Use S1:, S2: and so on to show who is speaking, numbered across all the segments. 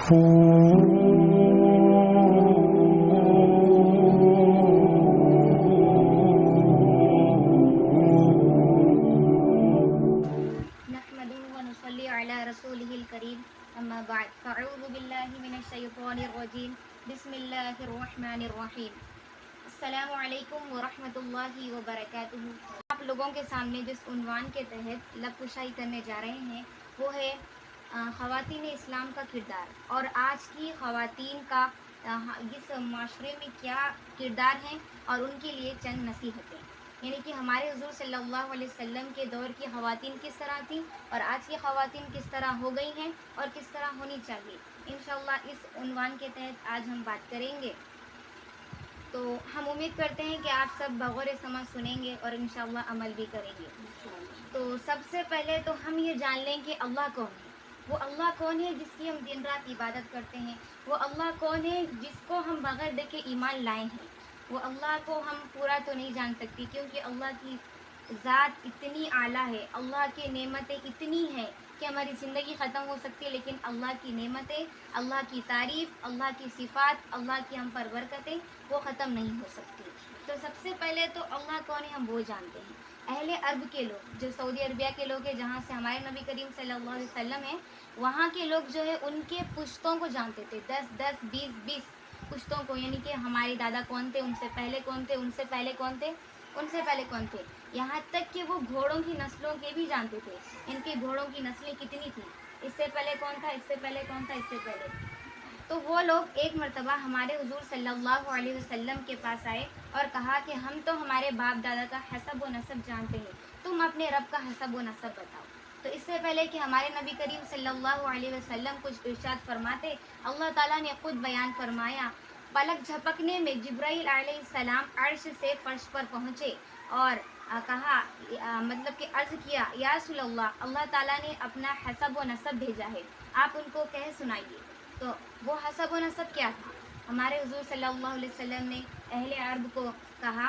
S1: نحمده ونصلي على رسوله الكريم اما بعد فاعوذ بالله من الشیطان الرجیم بسم اللہ الرحمن الرحیم السلام علیکم ورحمۃ اللہ وبرکاتہ۔ آپ لوگوں کے سامنے جس عنوان کے تحت لب کشائی کرنے جا رہے ہیں وہ ہے خواتین اسلام کا کردار، اور آج کی خواتین کا اس معاشرے میں کیا کردار ہیں اور ان کے لیے چند نصیحتیں، یعنی کہ ہمارے حضور صلی اللہ علیہ وسلم کے دور کی خواتین کس طرح تھیں اور آج کی خواتین کس طرح ہو گئی ہیں اور کس طرح ہونی چاہیے، انشاءاللہ اس عنوان کے تحت آج ہم بات کریں گے۔ تو ہم امید کرتے ہیں کہ آپ سب بغور سمجھ سنیں گے اور انشاءاللہ عمل بھی کریں گے۔ تو سب سے پہلے تو ہم یہ جان لیں کہ اللہ کون ہے۔ وہ اللہ کون ہے جس کی ہم دن رات عبادت کرتے ہیں؟ وہ اللہ کون ہے جس کو ہم بغیر دیکھے ایمان لائے ہیں؟ وہ اللہ کو ہم پورا تو نہیں جان سکتی کیونکہ اللہ کی ذات اتنی اعلیٰ ہے، اللہ کی نعمتیں اتنی ہیں کہ ہماری زندگی ختم ہو سکتی ہے، لیکن اللہ کی نعمتیں، اللہ کی تعریف، اللہ کی صفات، اللہ کی ہم پر برکتیں وہ ختم نہیں ہو سکتی۔ تو سب سے پہلے تو اللہ کون ہے ہم وہ جانتے ہیں۔ اہل عرب کے لوگ جو سعودی عربیہ کے لوگ ہیں جہاں سے ہمارے نبی کریم صلی اللہ علیہ وسلم ہیں، وہاں کے لوگ جو ہے ان کے پشتوں کو جانتے تھے، 10 20 پشتوں کو، یعنی کہ ہمارے دادا کون تھے، ان سے پہلے کون تھے، ان سے پہلے کون تھے، ان سے پہلے کون تھے، یہاں تک کہ وہ گھوڑوں کی نسلوں کے بھی جانتے تھے، ان کے گھوڑوں کی نسلیں کتنی تھیں، اس سے پہلے کون تھا، اس سے پہلے کون تھا، اس سے پہلے۔ تو وہ لوگ ایک مرتبہ ہمارے حضور صلی اللہ علیہ وسلم کے پاس آئے اور کہا کہ ہم تو ہمارے باپ دادا کا حسب و نسب جانتے ہیں، تم اپنے رب کا حسب و نسب بتاؤ۔ تو اس سے پہلے کہ ہمارے نبی کریم صلی اللہ علیہ وسلم کچھ ارشاد فرماتے، اللہ تعالیٰ نے خود بیان فرمایا، پلک جھپکنے میں جبرائیل علیہ السلام عرش سے فرش پر پہنچے اور کہا، مطلب کہ عرض کیا، یا رسول اللہ، اللہ تعالیٰ نے اپنا حسب و نسب بھیجا ہے، آپ ان کو کہہ سنائیے۔ تو وہ حسب و نسب کیا تھا؟ ہمارے حضور صلی اللہ علیہ وسلم نے اہل عرب کو کہا،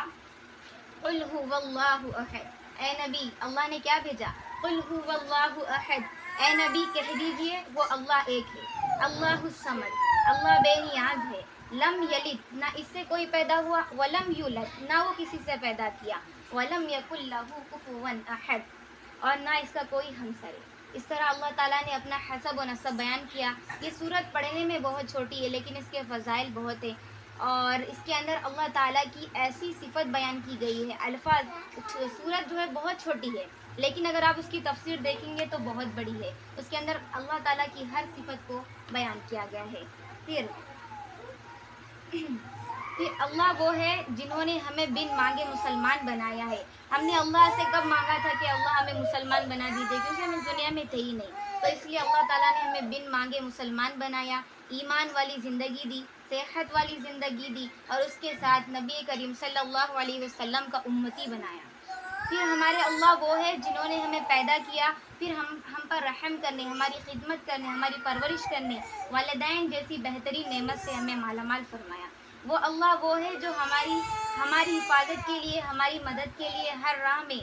S1: قل هو اللہ احد، اے نبی اللہ نے کیا بھیجا، قل هو اللہ احد، اے نبی کہہ دیجئے وہ اللہ ایک ہے، اللہ الصمد، اللہ بے نیاز ہے، لم یلد، نہ اس سے کوئی پیدا ہوا، ولم یولد، نہ وہ کسی سے پیدا کیا، ولم یکن لہ کفوا احد، اور نہ اس کا کوئی ہمسر ہے۔ اس طرح اللہ تعالیٰ نے اپنا حسب و نسب بیان کیا۔ یہ سورت پڑھنے میں بہت چھوٹی ہے لیکن اس کے فضائل بہت ہیں، اور اس کے اندر اللہ تعالیٰ کی ایسی صفت بیان کی گئی ہے، الفاظ، سورت جو ہے بہت چھوٹی ہے لیکن اگر آپ اس کی تفسیر دیکھیں گے تو بہت بڑی ہے، اس کے اندر اللہ تعالیٰ کی ہر صفت کو بیان کیا گیا ہے۔ پھر اللہ وہ ہے جنہوں نے ہمیں بن مانگے مسلمان بنایا ہے۔ ہم نے اللہ سے کب مانگا تھا کہ اللہ ہمیں مسلمان بنا دیجیے، کیونکہ ہم اس دنیا میں تھے ہی نہیں، تو اس لیے اللہ تعالیٰ نے ہمیں بن مانگے مسلمان بنایا، ایمان والی زندگی دی، صحت والی زندگی دی، اور اس کے ساتھ نبی کریم صلی اللہ علیہ وسلم کا امتی بنایا۔ پھر ہمارے اللہ وہ ہے جنہوں نے ہمیں پیدا کیا، پھر ہم پر رحم کرنے، ہماری خدمت کرنے، ہماری پرورش کرنے، والدین جیسی بہترین نعمت سے ہمیں مالا مال فرمایا۔ وہ اللہ وہ ہے جو ہماری حفاظت کے لیے، ہماری مدد کے لیے ہر راہ میں،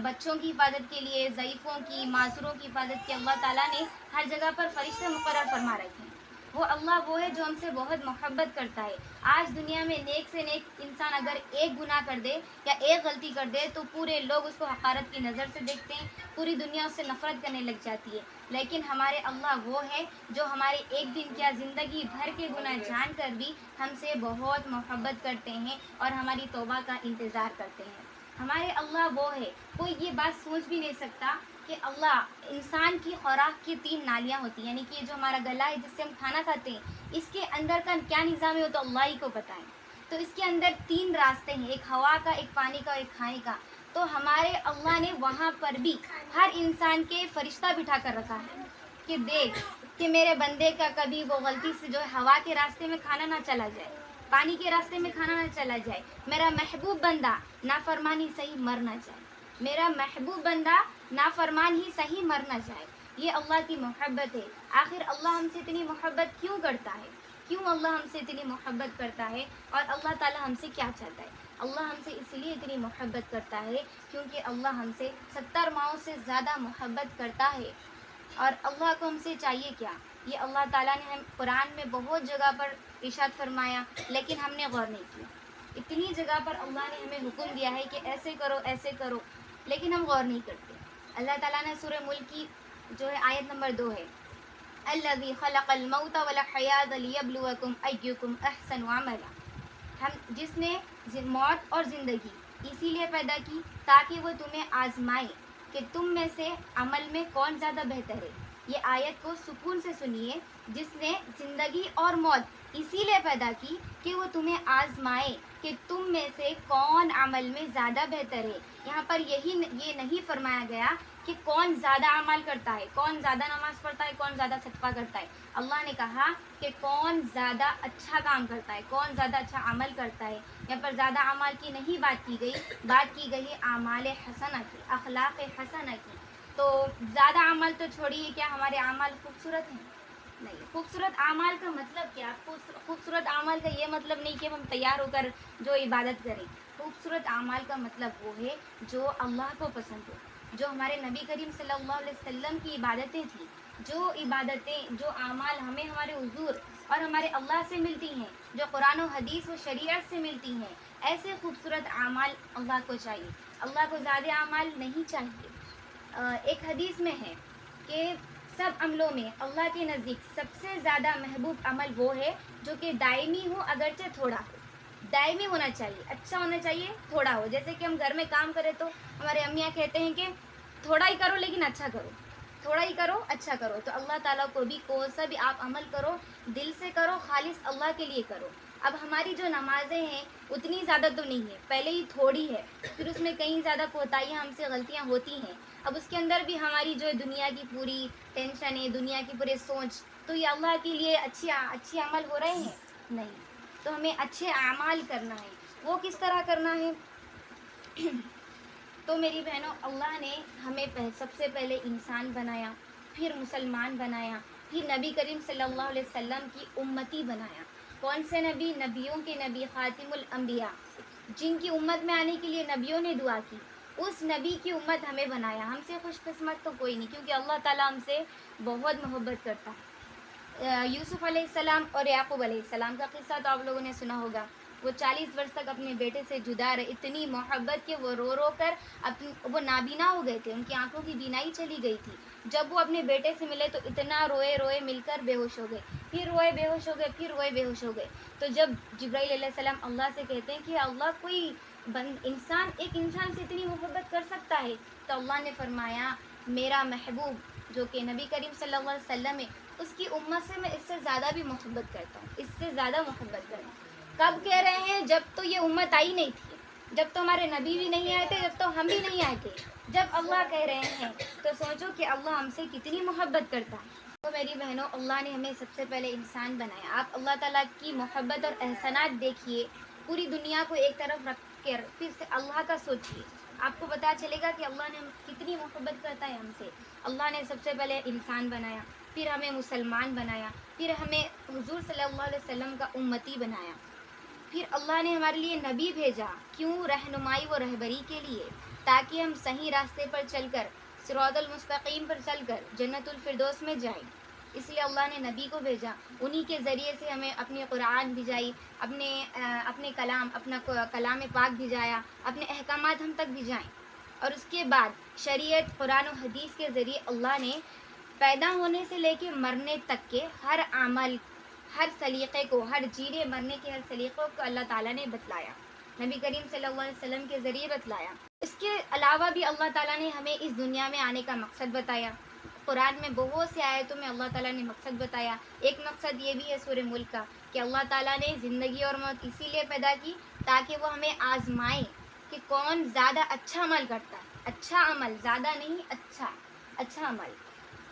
S1: بچوں کی حفاظت کے لیے، ضعیفوں کی، معذوروں کی حفاظت کے اللہ تعالیٰ نے ہر جگہ پر فرشتے مقرر فرما رکھے ہیں۔ وہ اللہ وہ ہے جو ہم سے بہت محبت کرتا ہے۔ آج دنیا میں نیک سے نیک انسان اگر ایک گناہ کر دے یا ایک غلطی کر دے تو پورے لوگ اس کو حقارت کی نظر سے دیکھتے ہیں، پوری دنیا اس سے نفرت کرنے لگ جاتی ہے، لیکن ہمارے اللہ وہ ہے جو ہمارے ایک دن کیا زندگی بھر کے گناہ جان کر بھی ہم سے بہت محبت کرتے ہیں اور ہماری توبہ کا انتظار کرتے ہیں۔ ہمارے اللہ وہ ہے، کوئی یہ بات سوچ بھی نہیں سکتا کہ اللہ، انسان کی خوراک کی 3 نالیاں ہوتی ہیں، یعنی کہ جو ہمارا گلا ہے جس سے ہم کھانا کھاتے ہیں، اس کے اندر کا کیا نظام ہے وہ تو اللہ ہی کو پتہ ہے۔ تو اس کے اندر 3 راستے ہیں، ایک ہوا کا، ایک پانی کا اور ایک کھانے کا۔ تو ہمارے اللہ نے وہاں پر بھی ہر انسان کے فرشتہ بٹھا کر رکھا ہے کہ دیکھ کہ میرے بندے کا کبھی وہ غلطی سے جو ہے ہوا کے راستے میں کھانا نہ چلا جائے، پانی کے راستے میں کھانا نہ چلا جائے، میرا محبوب بندہ نافرمانی صحیح مر نہ جائے، میرا محبوب بندہ نافرمان ہی صحیح مر نہ جائے۔ یہ اللہ کی محبت ہے۔ آخر اللہ ہم سے اتنی محبت کیوں کرتا ہے؟ کیوں اللہ ہم سے اتنی محبت کرتا ہے اور اللہ تعالیٰ ہم سے کیا چاہتا ہے؟ اللہ ہم سے اس لیے اتنی محبت کرتا ہے کیونکہ اللہ ہم سے 70 ماؤں سے زیادہ محبت کرتا ہے، اور اللہ کو ہم سے چاہیے کیا؟ یہ اللہ تعالیٰ نے ہم قرآن میں بہت جگہ پر ارشاد فرمایا، لیکن ہم نے غور نہیں کیا. اتنی جگہ پر اللہ نے ہمیں حکم دیا ہے کہ ایسے کرو ایسے کرو، لیکن ہم غور نہیں کرتے. اللہ تعالیٰ نے سورہ ملک کی جو ہے آیت نمبر 2 ہے، الذی خلق الموت والحیات لیبلوکم ایکم احسن عملا. جس نے موت اور زندگی اسی لیے پیدا کی تاکہ وہ تمہیں آزمائے کہ تم میں سے عمل میں کون زیادہ بہتر ہے. یہ آیت کو سکون سے سنیے، جس نے زندگی اور موت اسی لیے پیدا کی کہ وہ تمہیں آزمائے کہ تم میں سے کون عمل میں زیادہ بہتر ہے. یہاں پر یہ نہیں فرمایا گیا کہ کون زیادہ عمل کرتا ہے، کون زیادہ نماز پڑھتا ہے، کون زیادہ صدقہ کرتا ہے. اللہ نے کہا کہ کون زیادہ اچھا کام کرتا ہے، کون زیادہ اچھا عمل کرتا ہے. یہاں پر زیادہ عمل کی نہیں بات کی گئی، بات کی گئی اعمال حسنہ کی، اخلاق حسنہ کی. تو زیادہ عمل تو چھوڑیے، کیا ہمارے اعمال خوبصورت ہیں؟ نہیں. خوبصورت اعمال کا مطلب کیا؟ خوبصورت اعمال کا یہ مطلب نہیں کہ ہم تیار ہو کر جو عبادت کریں. خوبصورت اعمال کا مطلب وہ ہے جو اللہ کو پسند ہو، جو ہمارے نبی کریم صلی اللہ علیہ وسلم کی عبادتیں تھیں، جو عبادتیں، جو اعمال ہمیں ہمارے حضور اور ہمارے اللہ سے ملتی ہیں، جو قرآن و حدیث و شریعت سے ملتی ہیں، ایسے خوبصورت اعمال اللہ کو چاہیے. اللہ کو زیادہ اعمال نہیں چاہیے. ایک حدیث میں ہے کہ سب عملوں میں اللہ کے نزدیک سب سے زیادہ محبوب عمل وہ ہے جو کہ دائمی ہو، اگرچہ تھوڑا ہو. دائمی ہونا چاہیے، اچھا ہونا چاہیے، تھوڑا ہو. جیسے کہ ہم گھر میں کام کریں تو ہمارے امیاں کہتے ہیں کہ تھوڑا ہی کرو لیکن اچھا کرو، تھوڑا ہی کرو اچھا کرو. تو اللہ تعالیٰ کو بھی کون سا بھی آپ عمل کرو، دل سے کرو، خالص اللہ کے لیے کرو. اب ہماری جو نمازیں ہیں اتنی زیادہ تو نہیں ہے، پہلے ہی تھوڑی ہے، پھر اس میں کئی زیادہ کوتاہیاں ہم سے غلطیاں ہوتی ہیں. اب اس کے اندر بھی ہماری جو دنیا کی پوری ٹینشن ہے، دنیا کی پورے سوچ، تو یہ اللہ کے لیے اچھی عمل ہو رہے ہیں؟ نہیں. تو ہمیں اچھے اعمال کرنا ہے. وہ کس طرح کرنا ہے؟ تو میری بہنوں، اللہ نے ہمیں سب سے پہلے انسان بنایا، پھر مسلمان بنایا، پھر نبی کریم صلی اللہ علیہ وسلم کی امتی بنایا. کون سے نبی؟ نبیوں کے نبی، خاتم الانبیاء، جن کی امت میں آنے کے لیے نبیوں نے دعا کی. اس نبی کی امت ہمیں بنایا. ہم سے خوش قسمت تو کوئی نہیں، کیونکہ اللہ تعالیٰ ہم سے بہت محبت کرتا ہے. یوسف علیہ السلام اور یعقوب علیہ السلام کا قصہ تو آپ لوگوں نے سنا ہوگا. وہ 40 برس تک اپنے بیٹے سے جدا رہے، اتنی محبت کہ وہ رو رو کر وہ نابینا ہو گئے تھے، ان کی آنکھوں کی بینائی چلی گئی تھی. جب وہ اپنے بیٹے سے ملے تو اتنا روئے روئے، مل کر بے ہوش ہو گئے، پھر روئے بے ہوش ہو گئے، پھر روئے بے ہوش ہو گئے. تو جب جبرائیل علیہ السلام اللہ سے کہتے ہیں کہ اللہ، کوئی ایک انسان سے اتنی محبت کر سکتا ہے؟ تو اللہ نے فرمایا میرا محبوب جو کہ نبی کریم صلی اللہ علیہ وسلم ہے، اس کی امت سے میں اس سے زیادہ بھی محبت کرتا ہوں، اس سے زیادہ محبت کرتا ہوں. کب کہہ رہے ہیں؟ جب تو یہ امت آئی نہیں تھی، جب تو ہمارے نبی بھی نہیں آئے تھے، جب تو ہم بھی نہیں آئے تھے. جب اللہ کہہ رہے ہیں تو سوچو کہ اللہ ہم سے کتنی محبت کرتا ہے. تو میری بہنوں، اللہ نے ہمیں سب سے پہلے انسان بنایا. آپ اللہ تعالیٰ کی محبت اور احسانات دیکھیے، پوری دنیا کو ایک طرف رکھ کر پھر سے اللہ کا سوچیے، آپ کو پتہ چلے گا کہ اللہ نے کتنی محبت کرتا ہے ہم سے. اللہ نے سب سے پہلے انسان بنایا، پھر ہمیں مسلمان بنایا، پھر ہمیں حضور صلی اللہ علیہ وسلم کا امتی بنایا، پھر اللہ نے ہمارے لیے نبی بھیجا. کیوں؟ رہنمائی و رہبری کے لیے، تاکہ ہم صحیح راستے پر چل کر، صراط المستقیم پر چل کر جنت الفردوس میں جائیں. اس لیے اللہ نے نبی کو بھیجا. انہی کے ذریعے سے ہمیں اپنے قرآن بھیجائی، اپنے کلام، اپنا کلام پاک بھیجایا، اپنے احکامات ہم تک بھیجائیں. اور اس کے بعد شریعت، قرآن و حدیث کے ذریعے اللہ نے پیدا ہونے سے لے کے مرنے تک کے ہر عمل، ہر سلیقے کو، ہر جینے مرنے کے ہر سلیقوں کو اللہ تعالیٰ نے بتلایا، نبی کریم صلی اللہ علیہ وسلم کے ذریعے بتلایا. اس کے علاوہ بھی اللہ تعالیٰ نے ہمیں اس دنیا میں آنے کا مقصد بتایا. قرآن میں بہت سے آیتوں میں اللہ تعالیٰ نے مقصد بتایا. ایک مقصد یہ بھی ہے سورہ ملک کا کہ اللہ تعالیٰ نے زندگی اور موت اسی لیے پیدا کی تاکہ وہ ہمیں آزمائے کہ کون زیادہ اچھا عمل کرتا ہے. اچھا عمل، زیادہ نہیں، اچھا عمل.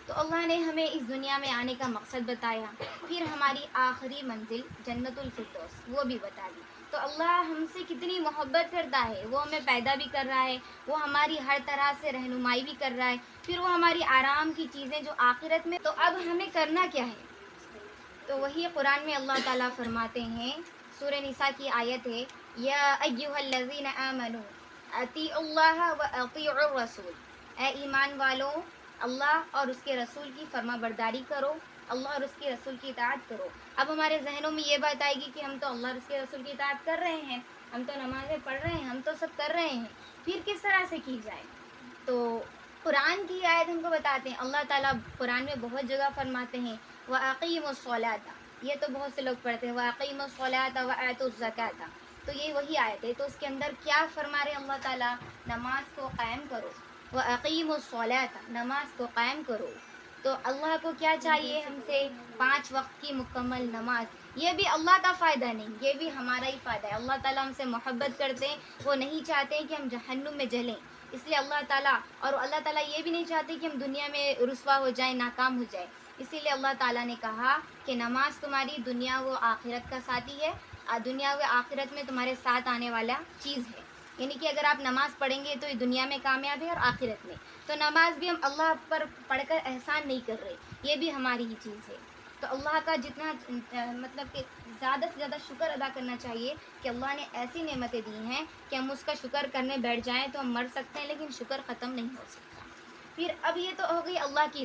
S1: تو اللہ نے ہمیں اس دنیا میں آنے کا مقصد بتایا، پھر ہماری آخری منزل جنت الفردوس وہ بھی بتا دی. تو اللہ ہم سے کتنی محبت کرتا ہے، وہ ہمیں پیدا بھی کر رہا ہے، وہ ہماری ہر طرح سے رہنمائی بھی کر رہا ہے، پھر وہ ہماری آرام کی چیزیں جو آخرت میں. تو اب ہمیں کرنا کیا ہے؟ تو وہی قرآن میں اللہ تعالیٰ فرماتے ہیں، سورہ نساء کی آیت ہے، یا ایھا الذین آمنوا اطیعوا اللہ و اطیعوا الرسول. اے ایمان والو، اللہ اور اس کے رسول کی فرما برداری کرو اللہ اور اس کے رسول کی اطاعت کرو۔ اب ہمارے ذہنوں میں یہ بات آئے گی کہ ہم تو اللہ اور اس کے رسول کی اطاعت کر رہے ہیں، ہم تو نمازیں پڑھ رہے ہیں، ہم تو سب کر رہے ہیں، پھر کس طرح سے کی جائے؟ تو قرآن کی آیت ہم کو بتاتے ہیں، اللہ تعالیٰ قرآن میں بہت جگہ فرماتے ہیں وَأَقِیمُوا الصَّلَاةَ، یہ تو بہت سے لوگ پڑھتے ہیں وَأَقِیمُوا الصَّلَاةَ وَآتُوا الزَّکَاةَ، تو یہ وہی آیت ہے۔ تو اس کے اندر کیا فرما رہے ہیں اللہ تعالیٰ؟ نماز کو قائم کرو، وَأَقِیمُوا الصَّلَاةَ، نماز کو قائم کرو۔ تو اللہ کو کیا چاہیے ہم سے؟ 5 وقت کی مکمل نماز۔ یہ بھی اللہ کا فائدہ نہیں، یہ بھی ہمارا ہی فائدہ ہے۔ اللہ تعالیٰ ہم سے محبت کرتے ہیں، وہ نہیں چاہتے ہیں کہ ہم جہنم میں جلیں، اس لیے اللہ تعالیٰ، اور اللہ تعالیٰ یہ بھی نہیں چاہتے کہ ہم دنیا میں رسوا ہو جائیں، ناکام ہو جائیں، اسی لیے اللہ تعالیٰ نے کہا کہ نماز تمہاری دنیا و آخرت کا ساتھی ہے، دنیا و آخرت میں تمہارے ساتھ آنے والا چیز ہے، یعنی کہ اگر آپ نماز پڑھیں گے تو یہ دنیا میں کامیاب ہے اور آخرت میں۔ تو نماز بھی ہم اللہ پر پڑھ کر احسان نہیں کر رہے، یہ بھی ہماری ہی چیز ہے۔ تو اللہ کا جتنا مطلب کہ زیادہ سے زیادہ شکر ادا کرنا چاہیے کہ اللہ نے ایسی نعمتیں دی ہیں کہ ہم اس کا شکر کرنے بیٹھ جائیں تو ہم مر سکتے ہیں لیکن شکر ختم نہیں ہو سکتا۔ پھر اب یہ تو ہو گئی اللہ کی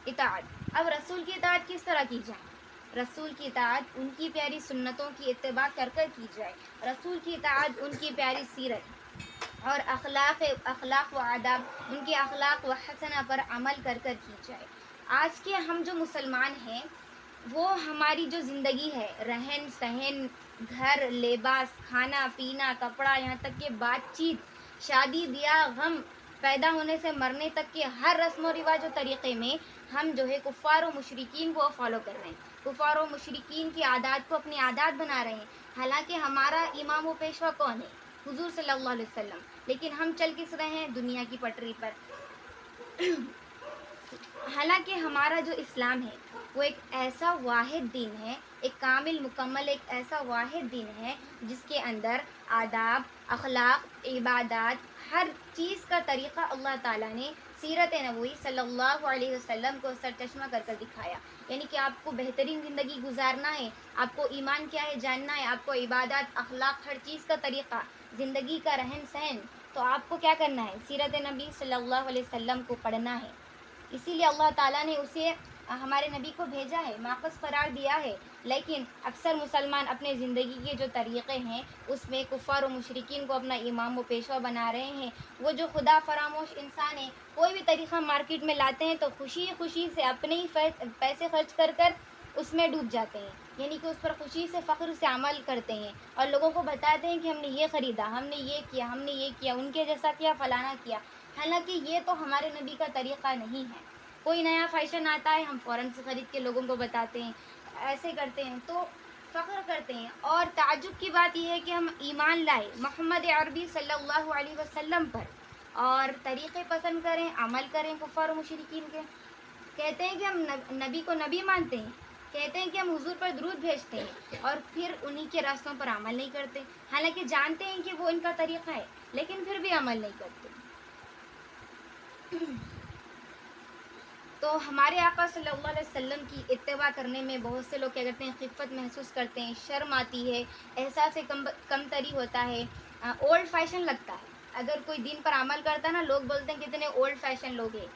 S1: اطاعت۔ اب رسول کی اطاعت کس طرح کی جائے؟ رسول کی اطاعت ان کی پیاری سنتوں کی اتباع کر کر کی جائے، رسول کی اطاعت ان کی پیاری سیرت اور اخلاق و آداب، ان کے اخلاق و حسنہ پر عمل کر کر کی جائے۔ آج کے ہم جو مسلمان ہیں، وہ ہماری جو زندگی ہے، رہن سہن، گھر، لباس، کھانا پینا، کپڑا، یہاں تک کہ بات چیت، شادی بیاہ، غم، پیدا ہونے سے مرنے تک کے ہر رسم و رواج و طریقے میں ہم جو ہے کفار و مشرکین کو فالو کر رہے ہیں، کفار و مشرکین کی عادات کو اپنی عادات بنا رہے ہیں، حالانکہ ہمارا امام و پیشوا کون ہے؟ حضور صلی اللہ علیہ وسلم، لیکن ہم چل کس رہے ہیں؟ دنیا کی پٹری پر۔ حالانکہ ہمارا جو اسلام ہے وہ ایک ایسا واحد دین ہے، ایک کامل مکمل ایک ایسا واحد دین ہے جس کے اندر آداب، اخلاق، عبادات، ہر چیز کا طریقہ اللہ تعالیٰ نے سیرت نبوی صلی اللہ علیہ وسلم کو سرچشمہ کر کر دکھایا۔ یعنی کہ آپ کو بہترین زندگی گزارنا ہے، آپ کو ایمان کیا ہے جاننا ہے، آپ کو عبادات، اخلاق، ہر چیز کا طریقہ، زندگی کا رہن سہن، تو آپ کو کیا کرنا ہے؟ سیرت نبی صلی اللہ علیہ وسلم کو پڑھنا ہے۔ اسی لیے اللہ تعالیٰ نے اسے ہمارے نبی کو بھیجا ہے، ماخذ قرار دیا ہے، لیکن اکثر مسلمان اپنے زندگی کے جو طریقے ہیں اس میں کفار و مشرکین کو اپنا امام و پیشوا بنا رہے ہیں۔ وہ جو خدا فراموش انسان ہیں، کوئی بھی طریقہ مارکیٹ میں لاتے ہیں تو خوشی خوشی سے اپنے ہی پیسے خرچ کر کر اس میں ڈوب جاتے ہیں، یعنی کہ اس پر خوشی سے فخر سے عمل کرتے ہیں اور لوگوں کو بتاتے ہیں کہ ہم نے یہ خریدا، ہم نے یہ کیا، ہم نے یہ کیا، ان کے جیسا کیا، فلانا کیا، حالانکہ یہ تو ہمارے نبی کا طریقہ نہیں ہے۔ کوئی نیا فیشن آتا ہے، ہم فوراً سے خرید کے لوگوں کو بتاتے ہیں، ایسے کرتے ہیں تو فخر کرتے ہیں۔ اور تعجب کی بات یہ ہے کہ ہم ایمان لائے محمد عربی صلی اللہ علیہ وسلم پر اور طریقے پسند کریں، عمل کریں کفار و مشرکین کے، کہتے ہیں کہ ہم نبی کو نبی مانتے ہیں، کہتے ہیں کہ ہم حضور پر درود بھیجتے ہیں، اور پھر انہی کے راستوں پر عمل نہیں کرتے، حالانکہ جانتے ہیں کہ وہ ان کا طریقہ ہے لیکن پھر بھی عمل نہیں کرتے۔ تو ہمارے آقا صلی اللہ علیہ وسلم کی اتباع کرنے میں بہت سے لوگ کیا کرتے ہیں؟ خفت محسوس کرتے ہیں، شرم آتی ہے، احساس کم تری ہوتا ہے، اولڈ فیشن لگتا ہے۔ اگر کوئی دین پر عمل کرتا ہے نا، لوگ بولتے ہیں کتنے اولڈ فیشن لوگ ہیں۔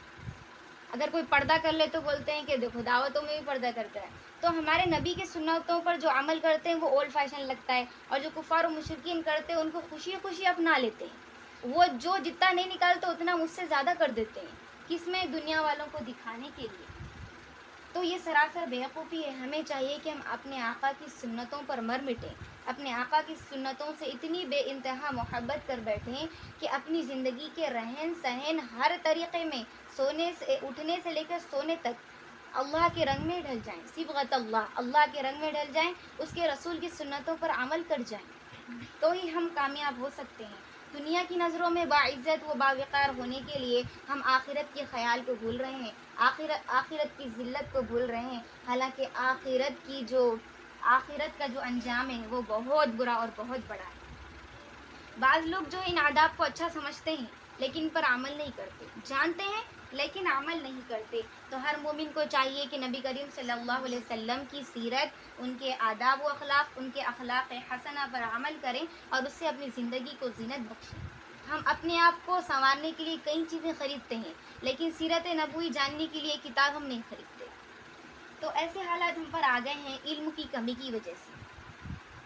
S1: اگر کوئی پردہ کر لے تو بولتے ہیں کہ دیکھو دعوتوں میں بھی پردہ کرتا ہے۔ تو ہمارے نبی کی سنتوں پر جو عمل کرتے ہیں وہ اولڈ فیشن لگتا ہے، اور جو کفار و مشرکین کرتے ہیں ان کو خوشی خوشی اپنا لیتے ہیں۔ وہ جو جتنا نہیں نکالتے اتنا مجھ سے زیادہ کر دیتے ہیں، کس میں؟ دنیا والوں کو دکھانے کے لیے۔ تو یہ سراسر بیوقوفی ہے۔ ہمیں چاہیے کہ ہم اپنے آقا کی سنتوں پر مر مٹیں، اپنے آقا کی سنتوں سے اتنی بے انتہا محبت کر بیٹھیں کہ اپنی زندگی کے رہن سہن ہر طریقے میں، سونے سے اٹھنے سے لے کر سونے تک اللہ کے رنگ میں ڈھل جائیں، صبغت اللہ کے رنگ میں ڈھل جائیں، اس کے رسول کی سنتوں پر عمل کر جائیں، تو ہی ہم کامیاب ہو سکتے ہیں۔ دنیا کی نظروں میں باعزت و باوقار ہونے کے لیے ہم آخرت کے خیال کو بھول رہے ہیں، آخرت کی ذلت کو بھول رہے ہیں، حالانکہ آخرت کا جو انجام ہے وہ بہت برا اور بہت بڑا ہے۔ بعض لوگ جو ان آداب کو اچھا سمجھتے ہیں لیکن ان پر عمل نہیں کرتے، جانتے ہیں لیکن عمل نہیں کرتے۔ تو ہر مومن کو چاہیے کہ نبی کریم صلی اللہ علیہ وسلم کی سیرت، ان کے آداب و اخلاق، ان کے اخلاق حسنہ پر عمل کریں اور اس سے اپنی زندگی کو زینت بخشیں۔ ہم اپنے آپ کو سنوارنے کے لیے کئی چیزیں خریدتے ہیں لیکن سیرت نبوی جاننے کے لیے کتاب ہم نہیں خریدتے۔ تو ایسے حالات ہم پر آ گئے ہیں علم کی کمی کی وجہ سے.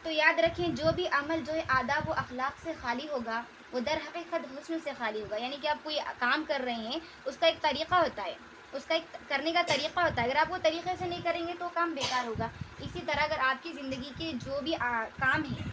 S1: تو یاد رکھیں جو بھی عمل جو ہے آداب و اخلاق سے خالی ہوگا وہ در حقیقت حسن سے خالی ہوگا. یعنی کہ آپ کوئی کام کر رہے ہیں اس کا ایک طریقہ ہوتا ہے, اس کا ایک کرنے کا طریقہ ہوتا ہے. اگر آپ وہ طریقے سے نہیں کریں گے تو کام بیکار ہوگا. اسی طرح اگر آپ کی زندگی کے جو بھی کام ہیں,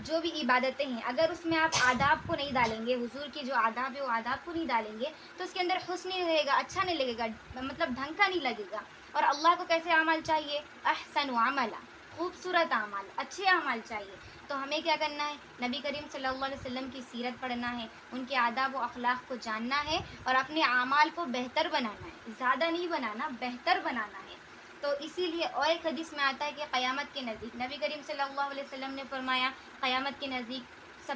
S1: جو بھی عبادتیں ہیں, اگر اس میں آپ آداب کو نہیں ڈالیں گے, حضور کے جو آداب ہے وہ آداب کو نہیں ڈالیں گے تو اس کے اندر حسن نہیں رہے گا, اچھا نہیں لگے گا, مطلب ڈھنگ کا نہیں لگے گا. اور اللہ کو کیسے اعمال چاہیے؟ احسن عملا, خوبصورت اعمال, اچھے اعمال چاہیے. تو ہمیں کیا کرنا ہے؟ نبی کریم صلی اللہ علیہ وسلم کی سیرت پڑھنا ہے, ان کے آداب و اخلاق کو جاننا ہے اور اپنے اعمال کو بہتر بنانا ہے. زیادہ نہیں بنانا, بہتر بنانا ہے. تو اسی لیے اور ایک حدیث میں آتا ہے کہ قیامت کے نزدیک نبی کریم صلی اللہ علیہ وسلم نے فرمایا قیامت کے نزدیک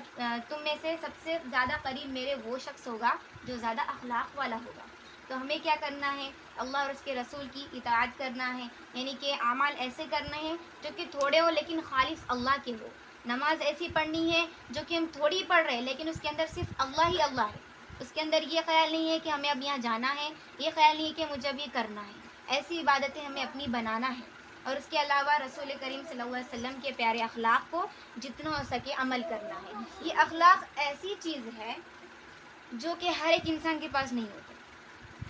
S1: تم میں سے سب سے زیادہ قریب میرے وہ شخص ہوگا جو زیادہ اخلاق والا ہوگا. تو ہمیں کیا کرنا ہے؟ اللہ اور اس کے رسول کی اطاعت کرنا ہے. یعنی کہ اعمال ایسے کرنے ہیں جو کہ تھوڑے ہو لیکن خالص اللہ کے ہو. نماز ایسی پڑھنی ہے جو کہ ہم تھوڑی پڑھ رہے ہیں لیکن اس کے اندر صرف اللہ ہی اللہ ہے. اس کے اندر یہ خیال نہیں ہے کہ ہمیں اب یہاں جانا ہے, یہ خیال نہیں ہے کہ مجھے اب یہ کرنا ہے. ایسی عبادتیں ہمیں اپنی بنانا ہے. اور اس کے علاوہ رسول کریم صلی اللہ علیہ وسلم کے پیارے اخلاق کو جتنا ہو سکے عمل کرنا ہے. یہ اخلاق ایسی چیز ہے جو کہ ہر ایک انسان کے پاس نہیں ہوتا.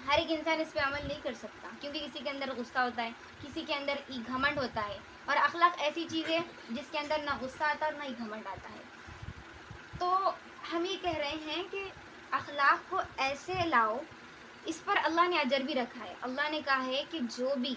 S1: ہر ایک انسان اس پہ عمل نہیں کر سکتا کیونکہ کسی کے اندر غصہ ہوتا ہے, کسی کے اندر گھمنڈ ہوتا ہے. اور اخلاق ایسی چیز ہے جس کے اندر نہ غصہ آتا اور نہ ہی گھمنڈ آتا ہے. تو ہم یہ کہہ رہے ہیں کہ اخلاق کو ایسے لاؤ, اس پر اللہ نے اجر بھی رکھا ہے. اللہ نے کہا ہے کہ جو بھی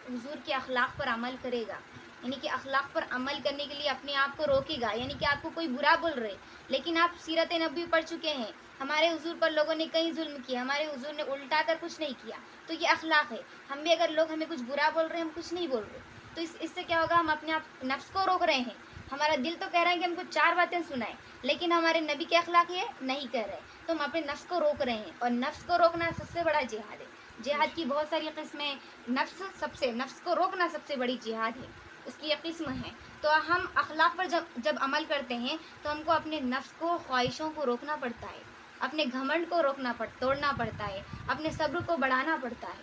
S1: حضور کے اخلاق پر عمل کرے گا, یعنی کہ اخلاق پر عمل کرنے کے لیے اپنے آپ کو روکے گا. یعنی کہ آپ کو کوئی برا بول رہے لیکن آپ سیرت نبوی پڑھ چکے ہیں, ہمارے حضور پر لوگوں نے کہیں ظلم کیا, ہمارے حضور نے الٹا کر کچھ نہیں کیا, تو یہ اخلاق ہے. ہم بھی اگر لوگ ہمیں کچھ برا بول رہے ہیں, ہم کچھ نہیں بول رہے, تو اس سے کیا ہوگا؟ ہم اپنے آپ نفس کو روک رہے ہیں. ہمارا دل تو کہہ رہا ہے کہ ہم کو 4 باتیں سنائیں لیکن ہمارے نبی کے اخلاق یہ نہیں کہہ رہے, تو ہم اپنے نفس کو روک رہے ہیں. اور نفس کو روکنا سب سے بڑا جہاد ہے. جہاد کی بہت ساری قسمیں, نفس کو روکنا سب سے بڑی جہاد ہے, اس کی یہ قسم ہے. تو ہم اخلاق پر جب عمل کرتے ہیں تو ہم کو اپنے نفس کو, خواہشوں کو روکنا پڑتا ہے, اپنے گھمنڈ کو توڑنا پڑتا ہے, اپنے صبر کو بڑھانا پڑتا ہے,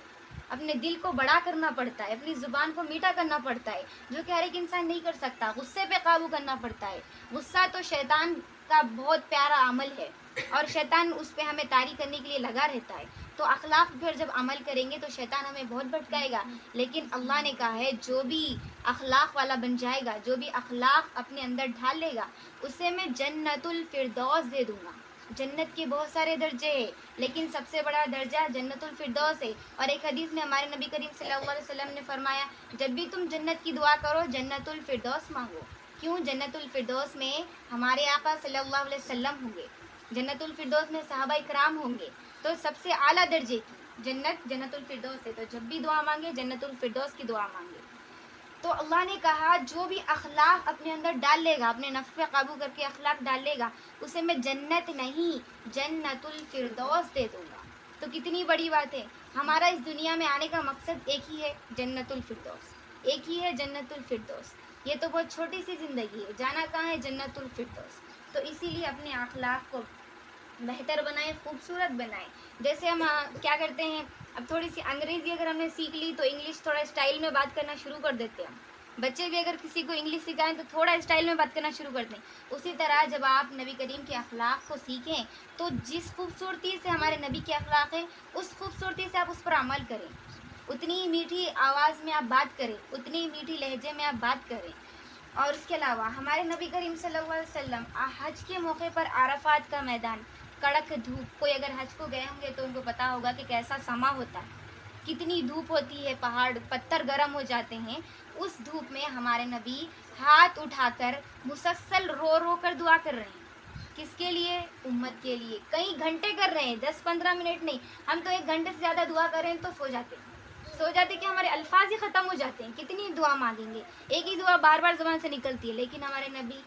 S1: اپنے دل کو بڑا کرنا پڑتا ہے, اپنی زبان کو میٹھا کرنا پڑتا ہے, جو کہ ہر ایک انسان نہیں کر سکتا. غصے پہ قابو کرنا پڑتا ہے. غصہ تو شیطان کا بہت پیارا عمل ہے اور شیطان اس پہ ہمیں طاری کرنے کے لیے لگا رہتا ہے. تو اخلاق پر جب عمل کریں گے تو شیطان ہمیں بہت بھٹکائے گا. لیکن اللہ نے کہا ہے جو بھی اخلاق والا بن جائے گا, جو بھی اخلاق اپنے اندر ڈھال لے گا, اسے میں جنت الفردوس دے دوں گا. جنت کے بہت سارے درجے ہیں لیکن سب سے بڑا درجہ جنت الفردوس ہے. اور ایک حدیث میں ہمارے نبی کریم صلی اللہ علیہ وسلم نے فرمایا جب بھی تم جنت کی دعا کرو جنت الفردوس مانگو. کیوں؟ جنت الفردوس میں ہمارے آقا صلی اللہ علیہ وسلم ہوں گے, جنت الفردوس میں صحابہ اکرام ہوں گے. تو سب سے اعلیٰ درجے کی جنت الفردوس ہے. تو جب بھی دعا مانگے جنت الفردوس کی دعا مانگے. تو اللہ نے کہا جو بھی اخلاق اپنے اندر ڈال لے گا, اپنے نفس پہ قابو کر کے اخلاق ڈال لے گا, اسے میں جنت نہیں جنت الفردوس دے دوں گا. تو کتنی بڑی بات ہے. ہمارا اس دنیا میں آنے کا مقصد ایک ہی ہے, جنت الفردوس. ایک ہی ہے جنت الفردوس. یہ تو بہت چھوٹی سی زندگی ہے, جانا کہاں ہے؟ جنت الفردوس. تو اسی لیے اپنے اخلاق کو بہتر بنائیں, خوبصورت بنائیں. جیسے ہم کیا کرتے ہیں, اب تھوڑی سی انگریزی اگر ہم نے سیکھ لی تو انگلش تھوڑا اسٹائل میں بات کرنا شروع کر دیتے ہیں. بچے بھی اگر کسی کو انگلش سکھائیں تو تھوڑا اسٹائل میں بات کرنا شروع کرتے ہیں. اسی طرح جب آپ نبی کریم کے اخلاق کو سیکھیں تو جس خوبصورتی سے ہمارے نبی کے اخلاق ہیں اس خوبصورتی سے آپ اس پر عمل کریں. اتنی میٹھی آواز میں آپ بات کریں, اتنی میٹھی لہجے میں آپ بات کریں. اور اس کے علاوہ ہمارے نبی کریم صلی اللہ علیہ وسلم حج کے موقع پر عرفات کا میدان, کڑک دھوپ, کوئی اگر حج کو گئے ہوں گے تو ان کو پتا ہوگا کہ کیسا سما ہوتا ہے, کتنی دھوپ ہوتی ہے, پہاڑ پتھر گرم ہو جاتے ہیں. اس دھوپ میں ہمارے نبی ہاتھ اٹھا کر مسلسل رو رو کر دعا کر رہے ہیں. کس کے لیے؟ امت کے لیے. کئی گھنٹے کر رہے ہیں, 10-15 منٹ نہیں. ہم تو 1 گھنٹے سے زیادہ دعا کر رہے ہیں تو سو جاتے کہ ہمارے الفاظ ہی ختم ہو جاتے ہیں. کتنی دعا مانگیں گے, ایک ہی دعا بار بار زبان سے نکلتی ہے. لیکن ہمارے نبی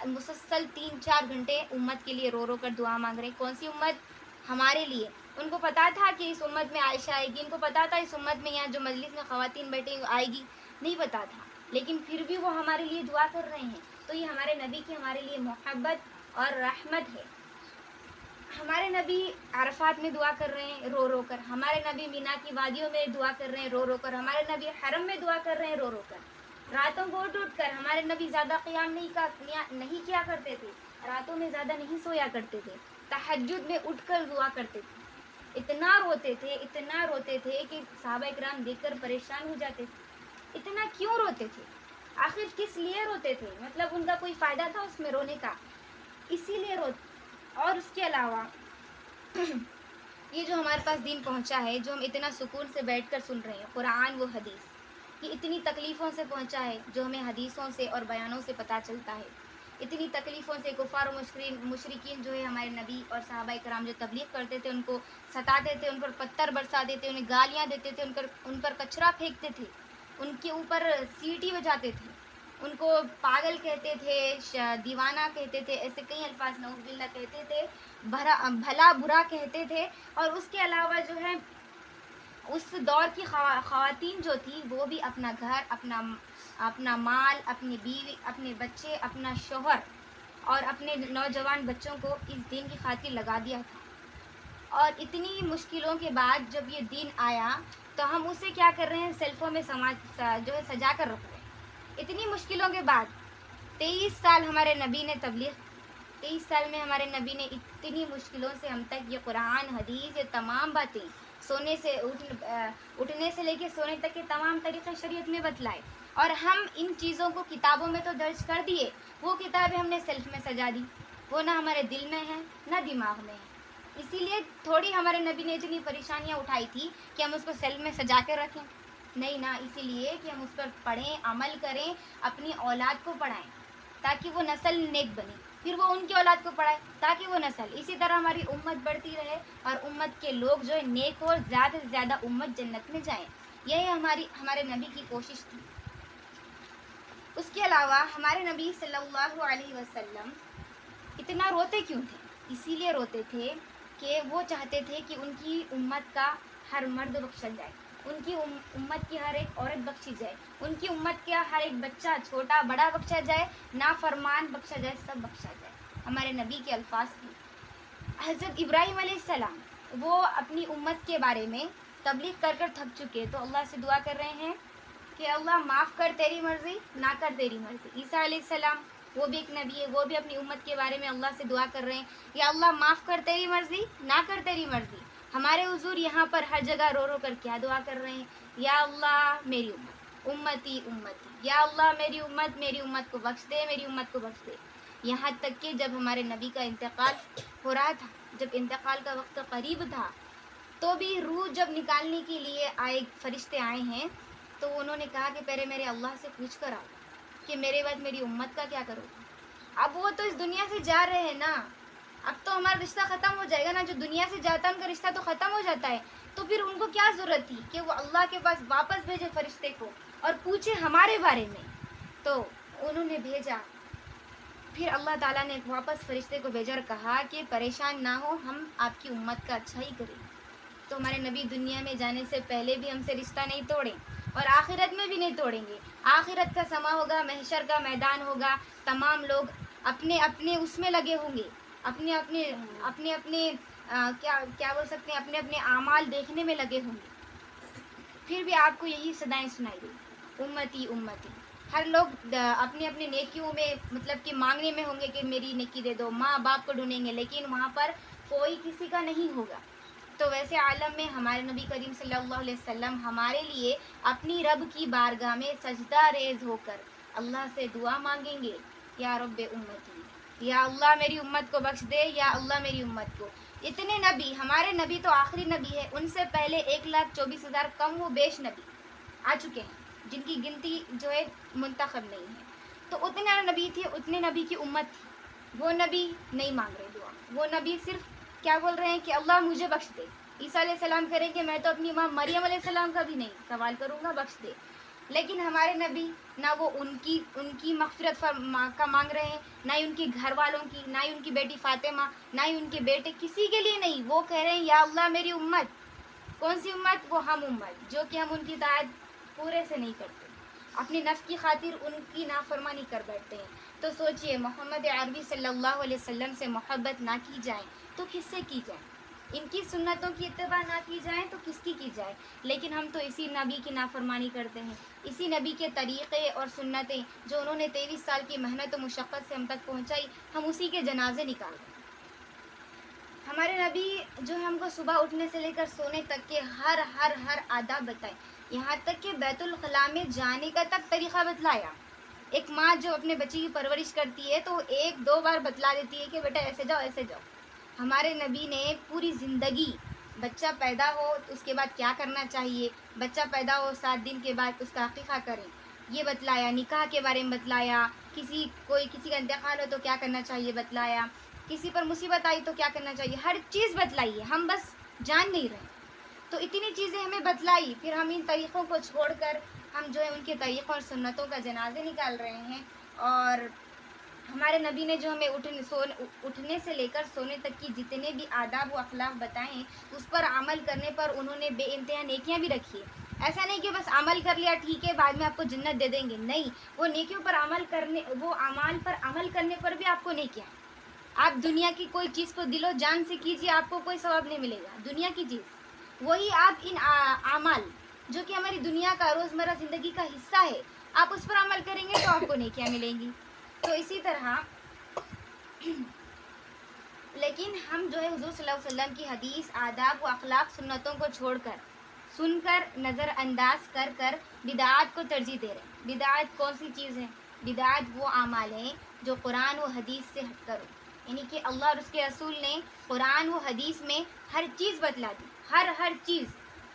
S1: مسلسل 3-4 گھنٹے امت کے لیے رو رو کر دعا مانگ رہے ہیں. کون سی امت؟ ہمارے لیے. ان کو پتا تھا کہ اس امت میں عائشہ آئے گی, ان کو پتا تھا اس امت میں یہاں جو مجلس میں خواتین بیٹھی آئے گی, نہیں پتا تھا. لیکن پھر بھی وہ ہمارے لیے دعا کر رہے ہیں. تو یہ ہمارے نبی کی ہمارے لیے محبت اور رحمت ہے. ہمارے نبی عرفات میں دعا کر رہے ہیں رو رو کر، ہمارے نبی مینا کی وادیوں میں دعا کر رہے ہیں رو رو کر، ہمارے نبی حرم میں دعا کر رہے ہیں رو رو کر، راتوں کو اٹھ کر ہمارے نبی زیادہ قیام نہیں کیا کرتے تھے، راتوں میں زیادہ نہیں سویا کرتے تھے، تہجد میں اٹھ کر دعا کرتے تھے، اتنا روتے تھے کہ صحابہ اکرام دیکھ کر پریشان ہو جاتے تھے. اتنا کیوں روتے تھے؟ آخر کس لیے روتے تھے؟ مطلب ان کا کوئی فائدہ تھا اس میں رونے کا؟ اسی لیے روتے. اور اس کے علاوہ یہ جو ہمارے پاس دین پہنچا ہے، جو ہم اتنا سکون سے بیٹھ کر سن رہے ہیں، قرآن و حدیث، یہ اتنی تکلیفوں سے پہنچا ہے جو ہمیں حدیثوں سے اور بیانوں سے پتہ چلتا ہے. اتنی تکلیفوں سے کفار و مشرکین جو ہے ہمارے نبی اور صحابہ کرام جو تبلیغ کرتے تھے ان کو ستاتے تھے، ان پر پتھر برساتے تھے، انہیں گالیاں دیتے تھے، ان پر کچرا پھینکتے تھے، ان کے اوپر سیٹی بجاتے تھے، ان کو پاگل کہتے تھے، دیوانہ کہتے تھے، ایسے کئی الفاظ نعوذ باللہ کہتے تھے، بھلا برا کہتے تھے. اور اس کے علاوہ جو ہے اس دور کی خواتین جو تھی وہ بھی اپنا گھر، اپنا مال، اپنی بیوی، اپنے بچے، اپنا شوہر اور اپنے نوجوان بچوں کو اس دین کی خاطر لگا دیا تھا. اور اتنی مشکلوں کے بعد جب یہ دین آیا تو ہم اسے کیا کر رہے ہیں؟ سیلفوں میں جو ہے سجا کر رکھ رہے ہیں. اتنی مشکلوں کے بعد 23 سال ہمارے نبی نے تبلیغ، 23 سال میں ہمارے نبی نے اتنی مشکلوں سے ہم تک یہ قرآن، حدیث، یہ تمام باتیں، اٹھنے سے لے کے سونے تک کے تمام طریقے شریعت میں بتلائے. اور ہم ان چیزوں کو کتابوں میں تو درج کر دیے، وہ کتابیں ہم نے سیلف میں سجا دی، وہ نہ ہمارے دل میں ہیں نہ دماغ میں ہیں. اسی لیے تھوڑی ہمارے نبی نے اتنی پریشانیاں اٹھائی تھی کہ ہم اس کو سیلف میں سجا کے رکھیں. نہیں نا، اسی لیے کہ ہم اس پر پڑھیں، عمل کریں، اپنی اولاد کو پڑھائیں تاکہ وہ نسل نیک بنے، پھر وہ ان کی اولاد کو پڑھائے تاکہ وہ نسل، اسی طرح ہماری امت بڑھتی رہے اور امت کے لوگ جو ہے نیک ہو، زیادہ سے زیادہ امت جنت میں جائیں. یہی ہمارے نبی کی کوشش تھی. اس کے علاوہ ہمارے نبی صلی اللہ علیہ وسلم اتنا روتے کیوں تھے؟ اسی لیے روتے تھے کہ وہ چاہتے تھے کہ ان کی امت کا ہر مرد بخشا جائے، ان کی امت کی ہر ایک عورت بخشی جائے، ان کی امت کا ہر ایک بچہ چھوٹا بڑا بخشا جائے، نافرمان بخشا جائے، سب بخشا جائے. ہمارے نبی کے الفاظ تھے. حضرت ابراہیم علیہ السلام وہ اپنی امت کے بارے میں تبلیغ کر کر تھک چکے تو اللہ سے دعا کر رہے ہیں کہ اللہ معاف کر تیری مرضی، نہ کر تیری مرضی. عیسیٰ علیہ السلام وہ بھی ایک نبی ہے، وہ بھی اپنی امت کے بارے میں اللہ سے دعا کر رہے ہیں، یا اللہ معاف کر تیری مرضی، نہ کر تیری مرضی. ہمارے حضور یہاں پر ہر جگہ رو رو کر کیا دعا کر رہے ہیں؟ یا اللہ میری امت، امتی امتی، یا اللہ میری امت کو بخش دے، میری امت کو بخش دے. یہاں تک کہ جب ہمارے نبی کا انتقال ہو رہا تھا، جب انتقال کا وقت قریب تھا، تو بھی روح جب نکالنے کے لیے فرشتے آئے ہیں تو انہوں نے کہا کہ پہلے میرے اللہ سے پوچھ کر آؤ کہ میرے بعد میری امت کا کیا کرو. اب وہ تو اس دنیا سے جا رہے ہیں نا، اب تو ہمارا رشتہ ختم ہو جائے گا نا. جو دنیا سے جاتا ہے ان کا رشتہ تو ختم ہو جاتا ہے، تو پھر ان کو کیا ضرورت تھی کہ وہ اللہ کے پاس واپس بھیجے فرشتے کو اور پوچھے ہمارے بارے میں. تو انہوں نے بھیجا، پھر اللہ تعالیٰ نے واپس فرشتے کو بھیجا اور کہا کہ پریشان نہ ہو، ہم آپ کی امت کا اچھا ہی کریں. تو ہمارے نبی دنیا میں جانے سے پہلے بھی ہم سے رشتہ نہیں توڑیں اور آخرت میں بھی نہیں توڑیں گے. آخرت کا سما ہوگا، محشر کا میدان ہوگا، تمام لوگ اپنے اپنے اس میں لگے ہوں گے، اپنے اپنے کیا بول سکتے ہیں، اپنے اپنے اعمال دیکھنے میں لگے ہوں گے. پھر بھی آپ کو یہی صدائیں سنائی دیں، امتی امتی. ہر لوگ اپنے اپنے نیکیوں میں مطلب کہ مانگنے میں ہوں گے کہ میری نیکی دے دو، ماں باپ کو ڈھونڈیں گے، لیکن وہاں پر کوئی کسی کا نہیں ہوگا. تو ویسے عالم میں ہمارے نبی کریم صلی اللہ علیہ وسلم ہمارے لیے اپنی رب کی بارگاہ میں سجدہ ریز ہو کر اللہ سے دعا مانگیں گے، یا رب امتی، یا اللہ میری امت کو بخش دے، یا اللہ میری امت کو. اتنے نبی، ہمارے نبی تو آخری نبی ہے، ان سے پہلے 1,24,000 کم و بیش نبی آ چکے ہیں جن کی گنتی جو ہے منتخب نہیں ہے. تو اتنے نبی تھے، اتنے نبی کی امت تھی. وہ نبی نہیں مانگ رہے دعا، وہ نبی صرف کیا بول رہے ہیں کہ اللہ مجھے بخش دے. عیسیٰ علیہ السلام کریں کہ میں تو اپنی ماں مریم علیہ السلام کا بھی نہیں سوال کروں گا، بخش دے. لیکن ہمارے نبی نہ وہ ان کی مغفرت کا مانگ رہے ہیں، نہ ہی ان کے گھر والوں کی، نہ ہی ان کی بیٹی فاطمہ، نہ ہی ان کے بیٹے، کسی کے لیے نہیں. وہ کہہ رہے ہیں یا اللہ میری امت. کون سی امت؟ وہ ہم امت، جو کہ ہم ان کی اطاعت پورے سے نہیں کرتے. اپنے نفس کی خاطر ان کی نافرمانی کر بیٹھتے ہیں. تو سوچئے محمد عربی صلی اللہ علیہ وسلم سے محبت نہ کی جائے تو کس سے کی جائے؟ ان کی سنتوں کی اتباع نہ کی جائے تو کس کی جائے؟ لیکن ہم تو اسی نبی کی نافرمانی کرتے ہیں. اسی نبی کے طریقے اور سنتیں جو انہوں نے 23 سال کی محنت و مشقت سے ہم تک پہنچائی، ہم اسی کے جنازے نکال رہے ہیں. ہمارے نبی جو ہے ہم کو صبح اٹھنے سے لے کر سونے تک کے ہر آداب بتائے، یہاں تک کہ بیت الخلاء میں جانے کا تک طریقہ بتلایا. ایک ماں جو اپنے بچے کی پرورش کرتی ہے تو 1-2 بار بتلا دیتی ہے کہ بیٹا ایسے جاؤ ایسے جاؤ. ہمارے نبی نے پوری زندگی، بچہ پیدا ہو تو اس کے بعد کیا کرنا چاہیے، بچہ پیدا ہو 7 دن کے بعد اس کا عقیقہ کریں، یہ بتلایا. نکاح کے بارے میں بتلایا، کسی کا انتقال ہو تو کیا کرنا چاہیے بتلایا، کسی پر مصیبت آئی تو کیا کرنا چاہیے، ہر چیز بتلائی ہے. ہم بس جان نہیں رہے. تو اتنی چیزیں ہمیں بتلائی، پھر ہم ان طریقوں کو چھوڑ کر ہم جو ہے ان کے طریقوں اور سنتوں کا جنازے نکال رہے ہیں. اور ہمارے نبی نے جو ہمیں اٹھنے سے لے کر سونے تک کی جتنے بھی آداب و اخلاق بتائیں، اس پر عمل کرنے پر انہوں نے بے انتہا نیکیاں بھی رکھی ہیں. ایسا نہیں کہ بس عمل کر لیا ٹھیک ہے بعد میں آپ کو جنت دے دیں گے، نہیں، وہ نیکیوں پر وہ اعمال پر عمل کرنے پر بھی آپ کو نیکیاں. آپ دنیا کی کوئی چیز کو دل و جان سے کیجیے، آپ کو کوئی ثواب نہیں ملے گا. دنیا کی چیز وہی آپ ان اعمال جو کہ ہماری دنیا کا روزمرہ زندگی کا حصہ ہے، آپ اس پر عمل کریں گے تو آپ کو نیکیاں ملیں گی. تو اسی طرح لیکن ہم جو ہے حضور صلی اللہ علیہ وسلم کی حدیث، آداب و اخلاق، سنتوں کو چھوڑ کر، سن کر، نظر انداز کر کر بدعات کو ترجیح دے رہے ہیں. بدعات کون سی چیز ہے؟ بدعات وہ اعمال ہیں جو قرآن و حدیث سے ہٹ کر ہو، یعنی کہ اللہ اور اس کے رسول نے قرآن و حدیث میں ہر چیز بتلا دی، ہر چیز،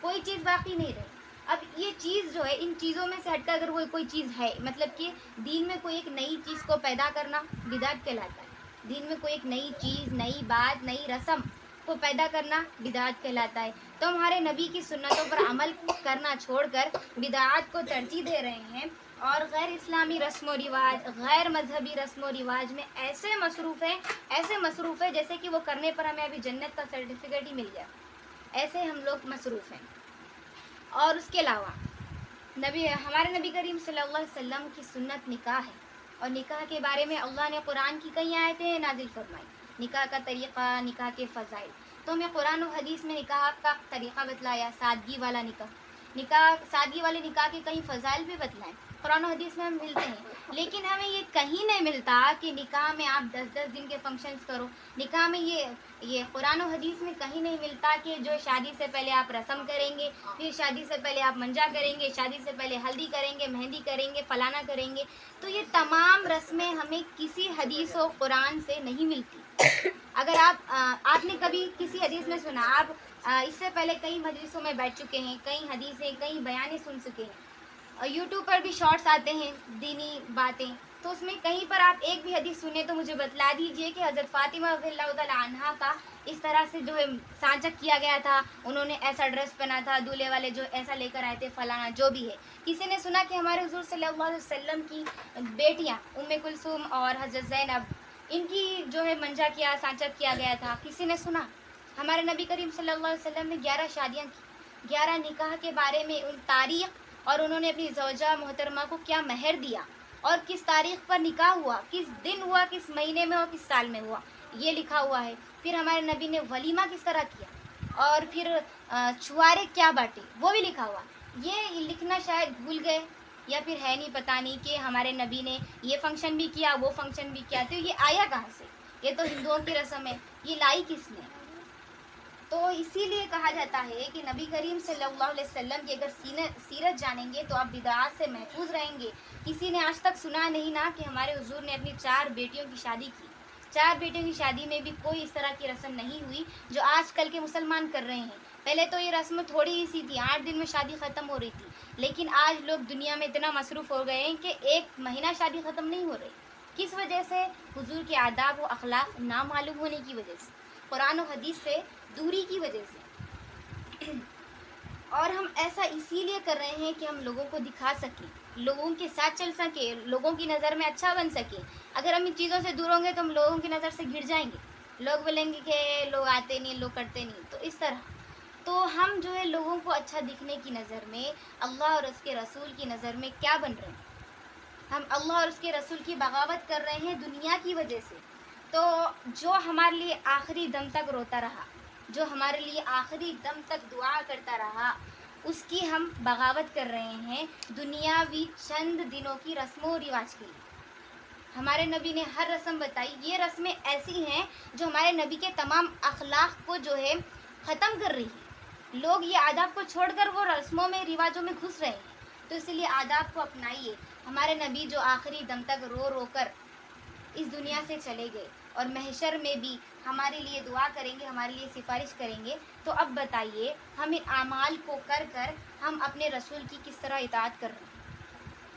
S1: کوئی چیز باقی نہیں رہی. اب یہ چیز جو ہے ان چیزوں میں سے ہٹ کر اگر کوئی چیز ہے، مطلب کہ دین میں کوئی ایک نئی چیز کو پیدا کرنا بدعت کہلاتا ہے. دین میں کوئی ایک نئی چیز، نئی بات، نئی رسم کو پیدا کرنا بدعت کہلاتا ہے. تو ہمارے نبی کی سنتوں پر عمل کرنا چھوڑ کر بدعات کو ترجیح دے رہے ہیں اور غیر اسلامی رسم و رواج، غیر مذہبی رسم و رواج میں ایسے مصروف ہیں جیسے کہ وہ کرنے پر ہمیں ابھی جنت کا سرٹیفکیٹ ہی مل گیا. ایسے ہم لوگ مصروف ہیں. اور اس کے علاوہ ہمارے نبی کریم صلی اللہ علیہ وسلم کی سنت نکاح ہے، اور نکاح کے بارے میں اللہ نے قرآن کی کئی آیتیں نازل فرمائی. نکاح کا طریقہ، نکاح کے فضائل، تو ہمیں قرآن و حدیث میں نکاح کا طریقہ بتلایا. سادگی والا سادگی والے نکاح کے کئی فضائل بھی بتلائیں. قرآن و حدیث میں ہم ملتے ہیں، لیکن ہمیں یہ کہیں نہیں ملتا کہ نکاح میں آپ 10 دن کے فنکشنز کرو. نکاح میں یہ قرآن و حدیث میں کہیں نہیں ملتا کہ جو شادی سے پہلے آپ رسم کریں گے، پھر شادی سے پہلے آپ منجا کریں گے، شادی سے پہلے ہلدی کریں گے، مہندی کریں گے، فلانا کریں گے. تو یہ تمام رسمیں ہمیں کسی حدیث و قرآن سے نہیں ملتی. اگر آپ نے کبھی کسی حدیث میں سنا، آپ اس سے پہلے کئی مجلسوں میں بیٹھ چکے ہیں، کئی حدیثیں، کئی بیانیں سن چکے ہیں، اور یوٹیوب پر بھی شارٹس آتے ہیں دینی باتیں، تو اس میں کہیں پر آپ ایک بھی حدیث سنیں تو مجھے بتلا دیجئے کہ حضرت فاطمہ رضی اللہ تعالی عنہا کا اس طرح سے جو ہے سانچک کیا گیا تھا، انہوں نے ایسا ڈریس پہنا تھا، دولہے والے جو ایسا لے کر آئے تھے، فلانا جو بھی ہے. کسی نے سنا کہ ہمارے حضور صلی اللہ علیہ وسلم کی بیٹیاں ام کلثوم اور حضرت زینب، ان کی جو ہے منجا کیا، سانچک کیا گیا تھا؟ کسی نے سنا؟ ہمارے نبی کریم صلی اللہ علیہ وسلم نے 11 شادیاں کی. 11 نکاح کے بارے میں ان تاریخ، اور انہوں نے اپنی زوجہ محترمہ کو کیا مہر دیا، اور کس تاریخ پر نکاح ہوا، کس دن ہوا، کس مہینے میں ہوا، کس سال میں ہوا، یہ لکھا ہوا ہے. پھر ہمارے نبی نے ولیمہ کس طرح کیا، اور پھر چھوارے کیا بانٹے، وہ بھی لکھا ہوا. یہ لکھنا شاید بھول گئے یا پھر ہے نہیں، پتہ نہیں کہ ہمارے نبی نے یہ فنکشن بھی کیا، وہ فنکشن بھی کیا. تو یہ آیا کہاں سے؟ یہ تو ہندوؤں کی رسم ہے، یہ لائی کس نے؟ تو اسی لیے کہا جاتا ہے کہ نبی کریم صلی اللہ علیہ وسلم کی اگر سیرت جانیں گے تو آپ بدعات سے محفوظ رہیں گے. کسی نے آج تک سنا نہیں نا کہ ہمارے حضور نے اپنی 4 بیٹیوں کی شادی کی. 4 بیٹیوں کی شادی میں بھی کوئی اس طرح کی رسم نہیں ہوئی جو آج کل کے مسلمان کر رہے ہیں. پہلے تو یہ رسم تھوڑی ہی سی تھی، 8 دن میں شادی ختم ہو رہی تھی، لیکن آج لوگ دنیا میں اتنا مصروف ہو گئے ہیں کہ 1 مہینہ شادی ختم نہیں ہو رہی. کس وجہ سے؟ حضور کے آداب و اخلاق نامعلوم ہونے کی وجہ سے، قرآن و حدیث سے دوری کی وجہ سے. اور ہم ایسا اسی لیے کر رہے ہیں کہ ہم لوگوں کو دکھا سکیں، لوگوں کے ساتھ چل سکیں، لوگوں کی نظر میں اچھا بن سکیں. اگر ہم ان چیزوں سے دور ہوں گے تو ہم لوگوں کی نظر سے گر جائیں گے. لوگ بولیں گے کہ لوگ آتے نہیں، لوگ کرتے نہیں. تو اس طرح تو ہم جو ہے لوگوں کو اچھا دکھنے کی نظر میں اللہ اور اس کے رسول کی نظر میں کیا بن رہے ہیں؟ ہم اللہ اور اس کے رسول کی بغاوت کر رہے ہیں دنیا کی وجہ سے. تو جو ہمارے لیے آخری دم تک روتا رہا، جو ہمارے لیے آخری دم تک دعا کرتا رہا، اس کی ہم بغاوت کر رہے ہیں دنیاوی چند دنوں کی رسم و رواج کے لیے. ہمارے نبی نے ہر رسم بتائی. یہ رسمیں ایسی ہیں جو ہمارے نبی کے تمام اخلاق کو جو ہے ختم کر رہی ہے. لوگ یہ آداب کو چھوڑ کر وہ رسموں میں رواجوں میں گھس رہے ہیں. تو اسی لیے آداب کو اپنائیے. ہمارے نبی جو آخری دم تک رو رو کر اس دنیا سے چلے گئے اور محشر میں بھی ہمارے لیے دعا کریں گے، ہمارے لیے سفارش کریں گے. تو اب بتائیے ہم ان اعمال کو کر کر ہم اپنے رسول کی کس طرح اطاعت کر رہے ہیں؟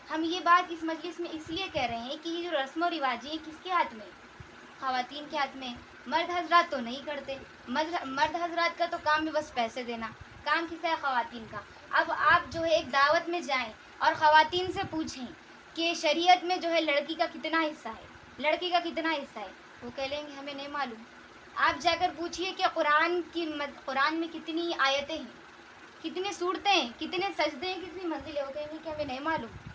S1: ہم یہ بات اس مجلس میں اس لیے کہہ رہے ہیں کہ یہ جو رسم و رواج ہیں کس کے ہاتھ میں؟ خواتین کے ہاتھ میں. مرد حضرات تو نہیں کرتے. مرد حضرات کا تو کام ہے بس پیسے دینا. کام کس ہے؟ خواتین کا. اب آپ جو ہے ایک دعوت میں جائیں اور خواتین سے پوچھیں کہ شریعت میں جو ہے لڑکی کا کتنا حصہ ہے، لڑکی کا کتنا حصہ ہے، وہ کہہ لیں گے ہمیں نہیں معلوم. آپ جا کر پوچھئے کہ قرآن میں کتنی آیتیں ہیں، کتنے صورتیں ہیں، کتنے سجدے ہیں، کتنی منزلیں، وہ کہیں گے کہ ہمیں نہیں معلوم.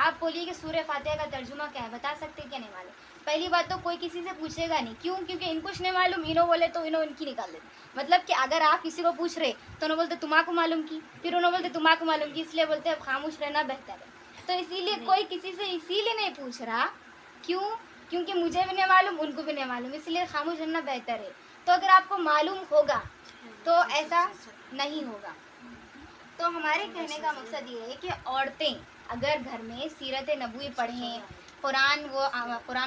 S1: آپ بولیے کہ سورہ فاتحہ کا ترجمہ کیا ہے، بتا سکتے کیا؟ نہیں معلوم. پہلی بات تو کوئی کسی سے پوچھے گا نہیں. کیوں؟ کیونکہ ان کچھ نہیں معلوم، انہوں بولے تو انہوں ان کی نکال دیتے. مطلب کہ اگر آپ کسی کو پوچھ رہے تو انہوں بولتے تمہارا کو معلوم کی، پھر انہوں بولتے تمہارا کو معلوم کی، اس لیے بولتے اب خاموش رہنا بہتر ہے. تو اسی لیے کوئی کسی سے اسی لیے نہیں پوچھ رہا. کیوں؟ کیونکہ مجھے بھی نہیں معلوم، ان کو بھی نہیں معلوم، اس لیے خاموش رہنا بہتر ہے. تو اگر آپ کو معلوم ہوگا تو ایسا نہیں ہوگا. تو ہمارے کہنے کا مقصد یہ ہے کہ عورتیں اگر گھر میں سیرت نبوی پڑھیں، قرآن و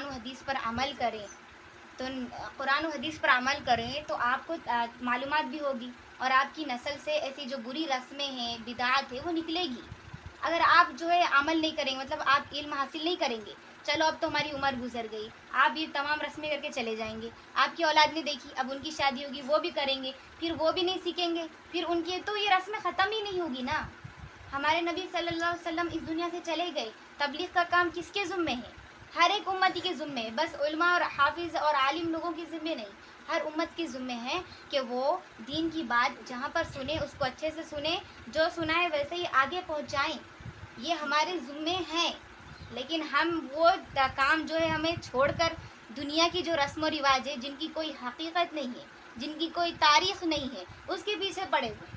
S1: حدیث پر عمل کریں، تو قرآن و حدیث پر عمل کریں تو آپ کو معلومات بھی ہوگی اور آپ کی نسل سے ایسی جو بری رسمیں ہیں، بدعات ہے، وہ نکلے گی. اگر آپ جو ہے عمل نہیں کریں گے، مطلب آپ علم حاصل نہیں کریں گے، چلو اب تو ہماری عمر گزر گئی، آپ یہ تمام رسمیں کر کے چلے جائیں گے. آپ کی اولاد نے دیکھی، اب ان کی شادی ہوگی، وہ بھی کریں گے، پھر وہ بھی نہیں سیکھیں گے، پھر ان کی تو یہ رسمیں ختم ہی نہیں ہوگی نا. ہمارے نبی صلی اللہ علیہ وسلم اس دنیا سے چلے گئے. تبلیغ کا کام کس کے ذمے ہے؟ ہر ایک امتی کے ذمے ہے. بس علماء اور حافظ اور عالم لوگوں کے ذمے نہیں، ہر امت کے ذمے ہے کہ وہ دین کی بات جہاں پر سنیں اس کو اچھے سے سنیں، جو سنائے ویسے ہی آگے پہنچائیں. یہ ہمارے ذمے ہیں. لیکن ہم وہ کام جو ہے ہمیں چھوڑ کر دنیا کی جو رسم و رواج ہے، جن کی کوئی حقیقت نہیں ہے، جن کی کوئی تاریخ نہیں ہے، اس کے پیچھے پڑے ہوئے.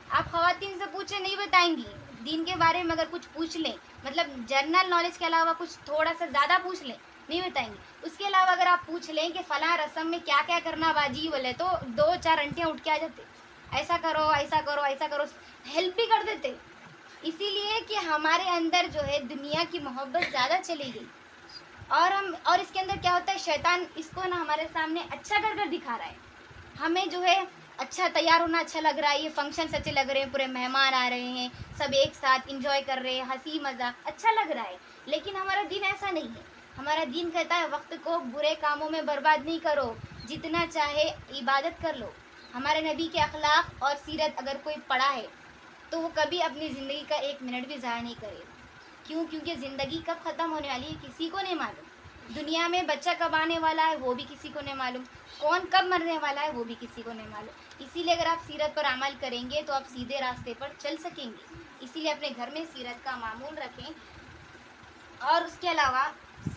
S1: آپ خواتین سے پوچھیں نہیں بتائیں گی. دین کے بارے میں اگر کچھ پوچھ لیں، مطلب جنرل نالج کے علاوہ کچھ تھوڑا سا زیادہ پوچھ لیں، نہیں بتائیں گی. اس کے علاوہ اگر آپ پوچھ لیں کہ فلاں رسم میں کیا کیا کرنا واجب بولے تو 2-4 انٹیاں اٹھ کے آ جاتے. ایسا کرو، ایسا کرو، ایسا کرو، ہیلپ بھی کر دیتے. اسی لیے کہ ہمارے اندر جو ہے دنیا کی محبت زیادہ چلی گئی. اور اس کے اندر کیا ہوتا ہے، شیطان اس کو نا ہمارے سامنے اچھا کر کر دکھا رہا ہے. ہمیں جو ہے اچھا تیار ہونا اچھا لگ رہا ہے، یہ فنکشنس اچھے لگ رہے ہیں، پورے مہمان آ رہے ہیں، سب ایک ساتھ انجوائے کر رہے ہیں، ہنسی مذاق اچھا لگ رہا ہے. لیکن ہمارا دین ایسا نہیں ہے. ہمارا دین کہتا ہے وقت کو برے کاموں میں برباد نہیں کرو، جتنا چاہے عبادت کر لو. ہمارے نبی کے اخلاق اور سیرت اگر کوئی پڑھا ہے تو وہ کبھی اپنی زندگی کا 1 منٹ بھی ضائع نہیں کرے. کیوں؟ کیونکہ زندگی کب ختم ہونے والی ہے کسی کو نہیں معلوم. دنیا میں بچہ کب آنے والا ہے وہ بھی کسی کو نہیں معلوم. کون کب مرنے والا ہے وہ بھی کسی کو نہیں معلوم. اسی لیے اگر آپ سیرت پر عمل کریں گے تو آپ سیدھے راستے پر چل سکیں گے. اسی لیے اپنے گھر میں سیرت کا معمول رکھیں. اور اس کے علاوہ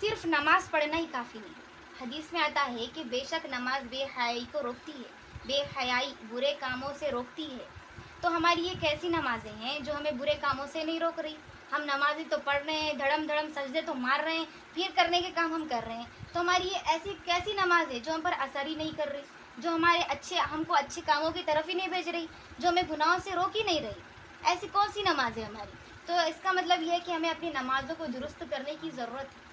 S1: صرف نماز پڑھنا ہی کافی نہیں. حدیث میں آتا ہے کہ بے شک نماز بے حیائی کو روکتی ہے، بے حیائی برے کاموں سے روکتی ہے. تو ہماری یہ کیسی نمازیں ہیں جو ہمیں برے کاموں سے نہیں روک رہی؟ ہم نمازیں تو پڑھ رہے ہیں، دھڑم دھڑم سجدے تو مار رہے ہیں، پھر کرنے کے کام ہم کر رہے ہیں. تو ہماری یہ ایسی کیسی نماز ہے جو ہم پر اثر ہی نہیں کر رہی، جو ہم کو اچھے کاموں کی طرف ہی نہیں بھیج رہی، جو ہمیں گناہوں سے روک ہی نہیں رہی؟ ایسی کون سی نماز ہے ہماری؟ تو اس کا مطلب یہ ہے کہ ہمیں اپنی نمازوں کو درست کرنے کی ضرورت ہے.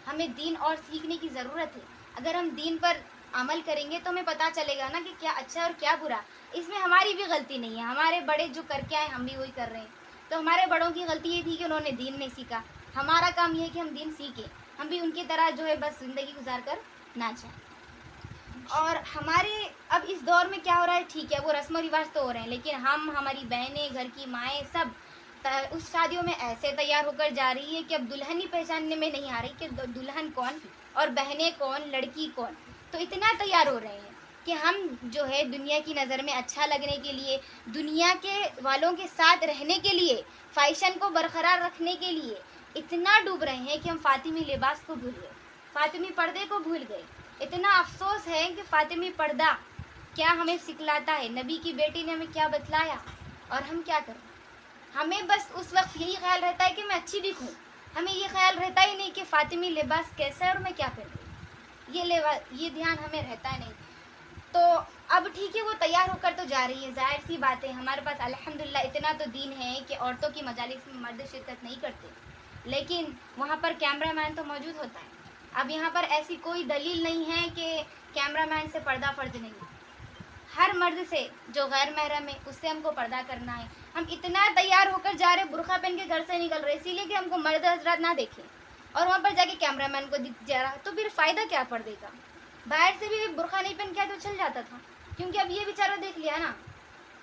S1: ہمیں دین اور سیکھنے کی ضرورت ہے. اگر ہم دین پر عمل کریں گے تو ہمیں پتہ چلے گا نا کہ کیا اچھا اور کیا برا. اس میں ہماری بھی غلطی نہیں ہے. ہمارے بڑے جو کر کے آئے ہم بھی وہی کر رہے ہیں. تو ہمارے بڑوں کی غلطی یہ تھی کہ انہوں نے دین نہیں سیکھا. ہمارا کام یہ ہے کہ ہم دین سیکھیں، ہم بھی ان کی طرح جو ہے بس زندگی گزار کر نہ جائیں. اور ہمارے اب اس دور میں کیا ہو رہا ہے، ٹھیک ہے وہ رسم و رواج تو ہو رہے ہیں، لیکن ہماری بہنیں، گھر کی مائیں سب اس شادیوں میں ایسے تیار ہو کر جا رہی ہے کہ اب دلہن ہی پہچاننے میں نہیں آ رہی کہ دلہن کون اور بہنیں کون، لڑکی کون. تو اتنا تیار ہو رہے ہیں کہ ہم جو ہے دنیا کی نظر میں اچھا لگنے کے لیے، دنیا کے والوں کے ساتھ رہنے کے لیے، فیشن کو برقرار رکھنے کے لیے اتنا ڈوب رہے ہیں کہ ہم فاطمی لباس کو بھول گئے، فاطمی پردے کو بھول گئے. اتنا افسوس ہے کہ فاطمی پردہ کیا ہمیں سکھلاتا ہے، نبی کی بیٹی نے ہمیں کیا بتلایا، اور ہم کیا کریں. ہمیں بس اس وقت یہی خیال رہتا ہے کہ میں اچھی دکھوں، ہمیں یہ خیال رہتا ہی نہیں کہ فاطمی لباس کیسا ہے اور میں کیا پہن رہی ہوں. یہ دھیان ہمیں رہتا نہیں. تو اب ٹھیک ہے وہ تیار ہو کر تو جا رہی ہے، ظاہر سی بات ہے ہمارے پاس الحمدللہ اتنا تو دین ہے کہ عورتوں کی مجالس میں مرد شرکت نہیں کرتے، لیکن وہاں پر کیمرہ مین تو موجود ہوتا ہے. اب یہاں پر ایسی کوئی دلیل نہیں ہے کہ کیمرہ مین سے پردہ فرض نہیں ہے. ہر مرد سے جو غیر محرم ہے اس سے ہم کو پردہ کرنا ہے. ہم اتنا تیار ہو کر جا رہے، برقع پہن کے گھر سے نکل رہے اسی لیے کہ ہم کو مرد حضرات نہ دیکھیں، اور وہاں پر جا کے کیمرہ مین کو دکھ جا رہا، تو پھر فائدہ کیا پردے کا. باہر سے بھی برقع نہیں پہن کے تو چل جاتا تھا، کیونکہ اب یہ بیچارہ دیکھ لیا نا،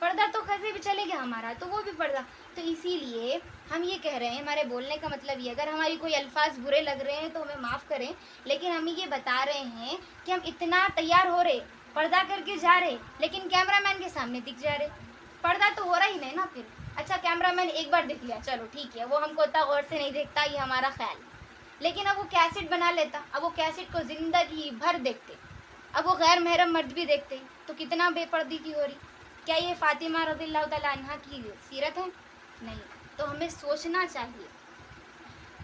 S1: پردہ تو کیسے بھی چلے گا ہمارا، تو وہ بھی پردہ. تو اسی لیے ہم یہ کہہ رہے ہیں، ہمارے بولنے کا مطلب یہ، اگر ہماری کوئی الفاظ برے لگ رہے ہیں تو ہمیں معاف کریں، لیکن ہم یہ بتا رہے ہیں کہ ہم اتنا تیار ہو رہے، پردہ کر کے جا رہے، لیکن کیمرہ مین کے سامنے دکھ جا رہے. پردہ تو ہو رہا ہی نہیں نا. پھر اچھا کیمرہ مین ایک بار دیکھ لیا، چلو ٹھیک ہے، وہ ہم کو اتنا غور سے نہیں دیکھتا، یہ ہمارا خیال. لیکن اب وہ کیسٹ بنا لیتا، اب وہ کیسٹ کو زندگی بھر دیکھتے، اب وہ غیر محرم مرد بھی دیکھتے، تو کتنا بے پردی کی ہو رہی. کیا یہ فاطمہ رضی اللہ تعالیٰ عنہ کی سیرت ہے؟ نہیں. تو ہمیں سوچنا چاہیے،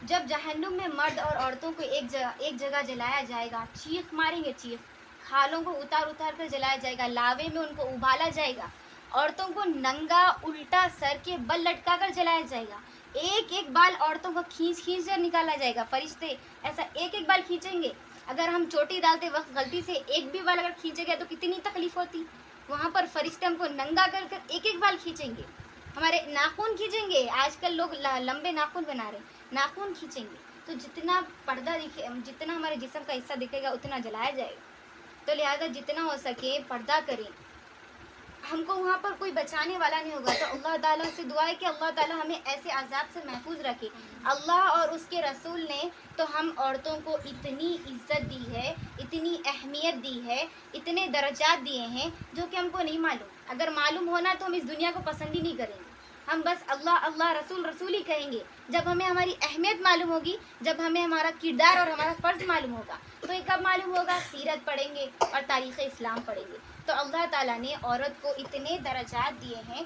S1: جب جہنم میں مرد اور عورتوں کو ایک جگہ جلایا جائے گا، چیخ ماریں گے، چیخ، کھالوں کو اتار کر جلایا جائے گا، لاوے میں ان کو ابالا جائے گا، عورتوں کو ننگا الٹا سر کے بل لٹکا کر جلایا جائے گا، ایک ایک بال عورتوں کو کھینچ کر نکالا جائے گا. فرشتے ایسا ایک ایک بال کھینچیں گے. اگر ہم چوٹی ڈالتے وقت غلطی سے ایک بھی بال اگر کھینچے گئے تو کتنی تکلیف ہوتی. وہاں پر فرشتے ہم کو ننگا کر ایک ایک بال کھینچیں گے، ہمارے ناخن کھینچیں گے. آج کل لوگ لمبے ناخن بنا رہے، ناخن کھینچیں گے. تو جتنا پردہ دکھے، جتنا ہمارے جسم کا حصہ دکھے گا اتنا جلایا جائے گا. تو لہٰذا جتنا ہو سکے پردہ کریں. ہم کو وہاں پر کوئی بچانے والا نہیں ہوگا، تو اللہ تعالیٰ سے دعا ہے کہ اللہ تعالیٰ ہمیں ایسے عذاب سے محفوظ رکھے. اللہ اور اس کے رسول نے تو ہم عورتوں کو اتنی عزت دی ہے، اتنی اہمیت دی ہے، اتنے درجات دیے ہیں جو کہ ہم کو نہیں معلوم. اگر معلوم ہونا تو ہم اس دنیا کو پسند ہی نہیں کریں گے، ہم بس اللہ اللہ رسول رسول ہی کہیں گے. جب ہمیں ہماری اہمیت معلوم ہوگی، جب ہمیں ہمارا کردار اور ہمارا فرض معلوم ہوگا، تو یہ کب معلوم ہوگا؟ سیرت پڑھیں گے اور تاریخ اسلام پڑھیں گے. تو اللہ تعالیٰ نے عورت کو اتنے درجات دیے ہیں،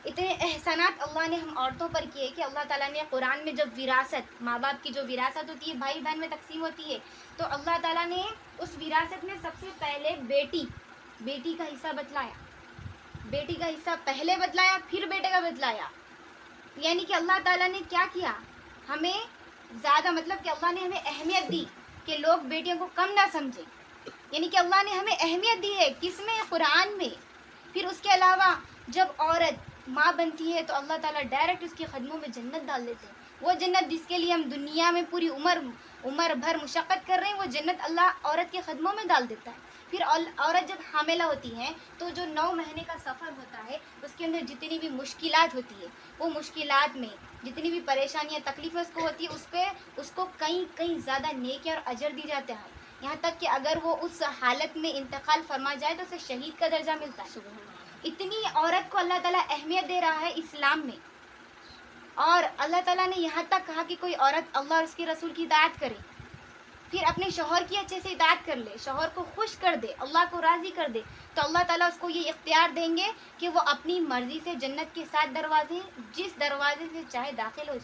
S1: اتنے احسانات اللہ نے ہم عورتوں پر کیے کہ اللہ تعالیٰ نے قرآن میں جب وراثت، ماں باپ کی جو وراثت ہوتی ہے بھائی بہن میں تقسیم ہوتی ہے، تو اللہ تعالیٰ نے اس وراثت میں سب سے پہلے بیٹی کا حصہ بتلایا. بیٹی کا حصہ پہلے بتلایا، پھر بیٹے کا بتلایا. یعنی کہ اللہ تعالیٰ نے کیا کیا، ہمیں زیادہ، مطلب کہ اللہ نے ہمیں اہمیت دی کہ لوگ بیٹیوں کو کم نہ سمجھیں. یعنی کہ اللہ نے ہمیں اہمیت دی ہے، کس میں؟ قرآن میں. پھر اس کے علاوہ جب عورت ماں بنتی ہے تو اللہ تعالیٰ ڈائریکٹ اس کے قدموں میں جنت ڈال دیتے ہیں. وہ جنت جس کے لیے ہم دنیا میں پوری عمر بھر مشقت کر رہے ہیں، وہ جنت اللہ عورت کے قدموں میں ڈال دیتا ہے. پھر عورت جب حاملہ ہوتی ہے تو جو 9 مہینے کا سفر ہوتا ہے، اس کے اندر جتنی بھی مشکلات ہوتی ہے، وہ مشکلات میں جتنی بھی پریشانیاں تکلیفیں اس کو ہوتی ہے، اس کو کہیں زیادہ نیکی اور اجر دی جاتے ہیں. یہاں تک کہ اگر وہ اس حالت میں انتقال فرما جائے تو اسے شہید کا درجہ ملتا ہے. اتنی عورت کو اللہ تعالیٰ اہمیت دے رہا ہے اسلام میں. اور اللہ تعالیٰ نے یہاں تک کہا کہ کوئی عورت اللہ اور اس کے رسول کی اطاعت کرے، پھر اپنے شوہر کی اچھے سے اطاعت کر لے، شوہر کو خوش کر دے، اللہ کو راضی کر دے، تو اللہ تعالیٰ اس کو یہ اختیار دیں گے کہ وہ اپنی مرضی سے جنت کے 7 دروازے جس دروازے سے چاہے داخل ہو.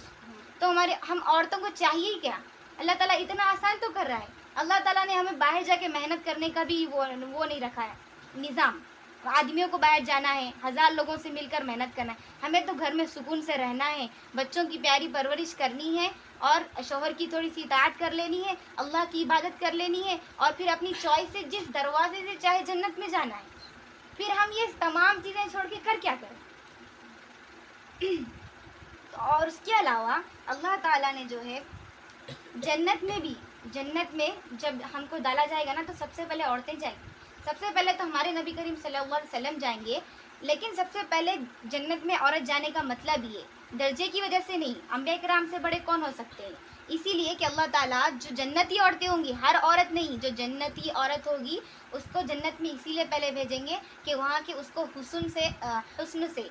S1: تو ہم عورتوں کو چاہیے کیا؟ اللہ تعالیٰ اتنا آسان تو کر رہا ہے. اللہ تعالیٰ نے ہمیں باہر جا کے محنت کرنے کا بھی وہ نہیں رکھا ہے نظام. آدمیوں کو باہر جانا ہے، 1000 لوگوں سے مل کر محنت کرنا ہے. ہمیں تو گھر میں سکون سے رہنا ہے، بچوں کی پیاری پرورش کرنی ہے، اور شوہر کی تھوڑی سی اطاعت کر لینی ہے، اللہ کی عبادت کر لینی ہے، اور پھر اپنی چوائس سے جس دروازے سے چاہے جنت میں جانا ہے. پھر ہم یہ تمام چیزیں چھوڑ کے کر کیا کریں؟ اور اس کے علاوہ اللہ تعالیٰ نے جو ہے جنت میں جب ہم کو ڈالا جائے گا نا، تو سب سے پہلے عورتیں جائیں گی. سب سے پہلے تو ہمارے نبی کریم صلی اللہ علیہ وسلم جائیں گے، لیکن سب سے پہلے جنت میں عورت جانے کا مطلب یہ درجے کی وجہ سے نہیں، انبیاء کرام سے بڑے کون ہو سکتے ہیں، اسی لیے کہ اللہ تعالیٰ جو جنتی عورتیں ہوں گی، ہر عورت نہیں، جو جنتی عورت ہوگی اس کو جنت میں اسی لیے پہلے بھیجیں گے کہ وہاں کے اس کو حسن سے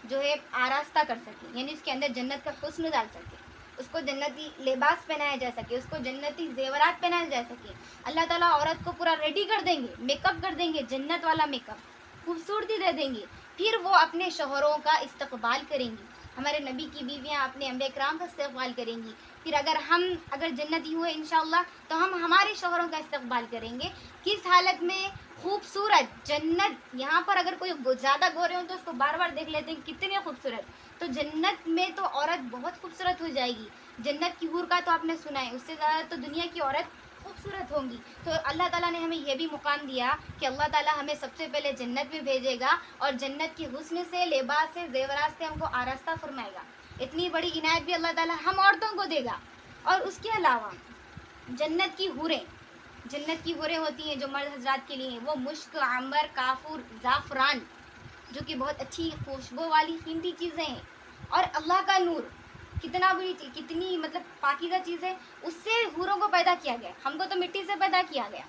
S1: جو ہے آراستہ کر سکے، یعنی اس کے اندر جنت کا حسن ڈال سکے، اس کو جنتی لباس پہنایا جا سکے، اس کو جنتی زیورات پہنایا جا سکے۔ اللہ تعالیٰ عورت کو پورا ریڈی کر دیں گے، میک اپ کر دیں گے، جنت والا میک اپ، خوبصورتی دے دیں گے، پھر وہ اپنے شوہروں کا استقبال کریں گی۔ ہمارے نبی کی بیویاں اپنے انبیاء کرام کا استقبال کریں گی۔ پھر اگر جنتی ہوئے انشاءاللہ تو ہم ہمارے شوہروں کا استقبال کریں گے، کس حالت میں؟ خوبصورت جنت۔ یہاں پر اگر کوئی زیادہ گورے ہوں تو اس کو بار بار دیکھ لیتے ہیں کتنے خوبصورت، تو جنت میں تو عورت بہت خوبصورت ہو جائے گی۔ جنت کی حور کا تو آپ نے سنا ہے، اس سے زیادہ تو دنیا کی عورت خوبصورت ہوں گی۔ تو اللہ تعالیٰ نے ہمیں یہ بھی مقام دیا کہ اللہ تعالیٰ ہمیں سب سے پہلے جنت میں بھیجے گا اور جنت کی حسن سے، لباس سے، زیورات سے ہم کو آراستہ فرمائے گا۔ اتنی بڑی عنایت بھی اللہ تعالیٰ ہم عورتوں کو دے گا۔ اور اس کے علاوہ جنت کی حوریں ہوتی ہیں جو مرد حضرات کے لیے ہیں، وہ مشک، عنبر، کافور، زعفران، جو کہ بہت اچھی خوشبو والی قیمتی چیزیں ہیں، اور اللہ کا نور، کتنی مطلب پاکیزہ چیز ہے، اس سے حوروں کو پیدا کیا گیا۔ ہم کو تو مٹی سے پیدا کیا گیا،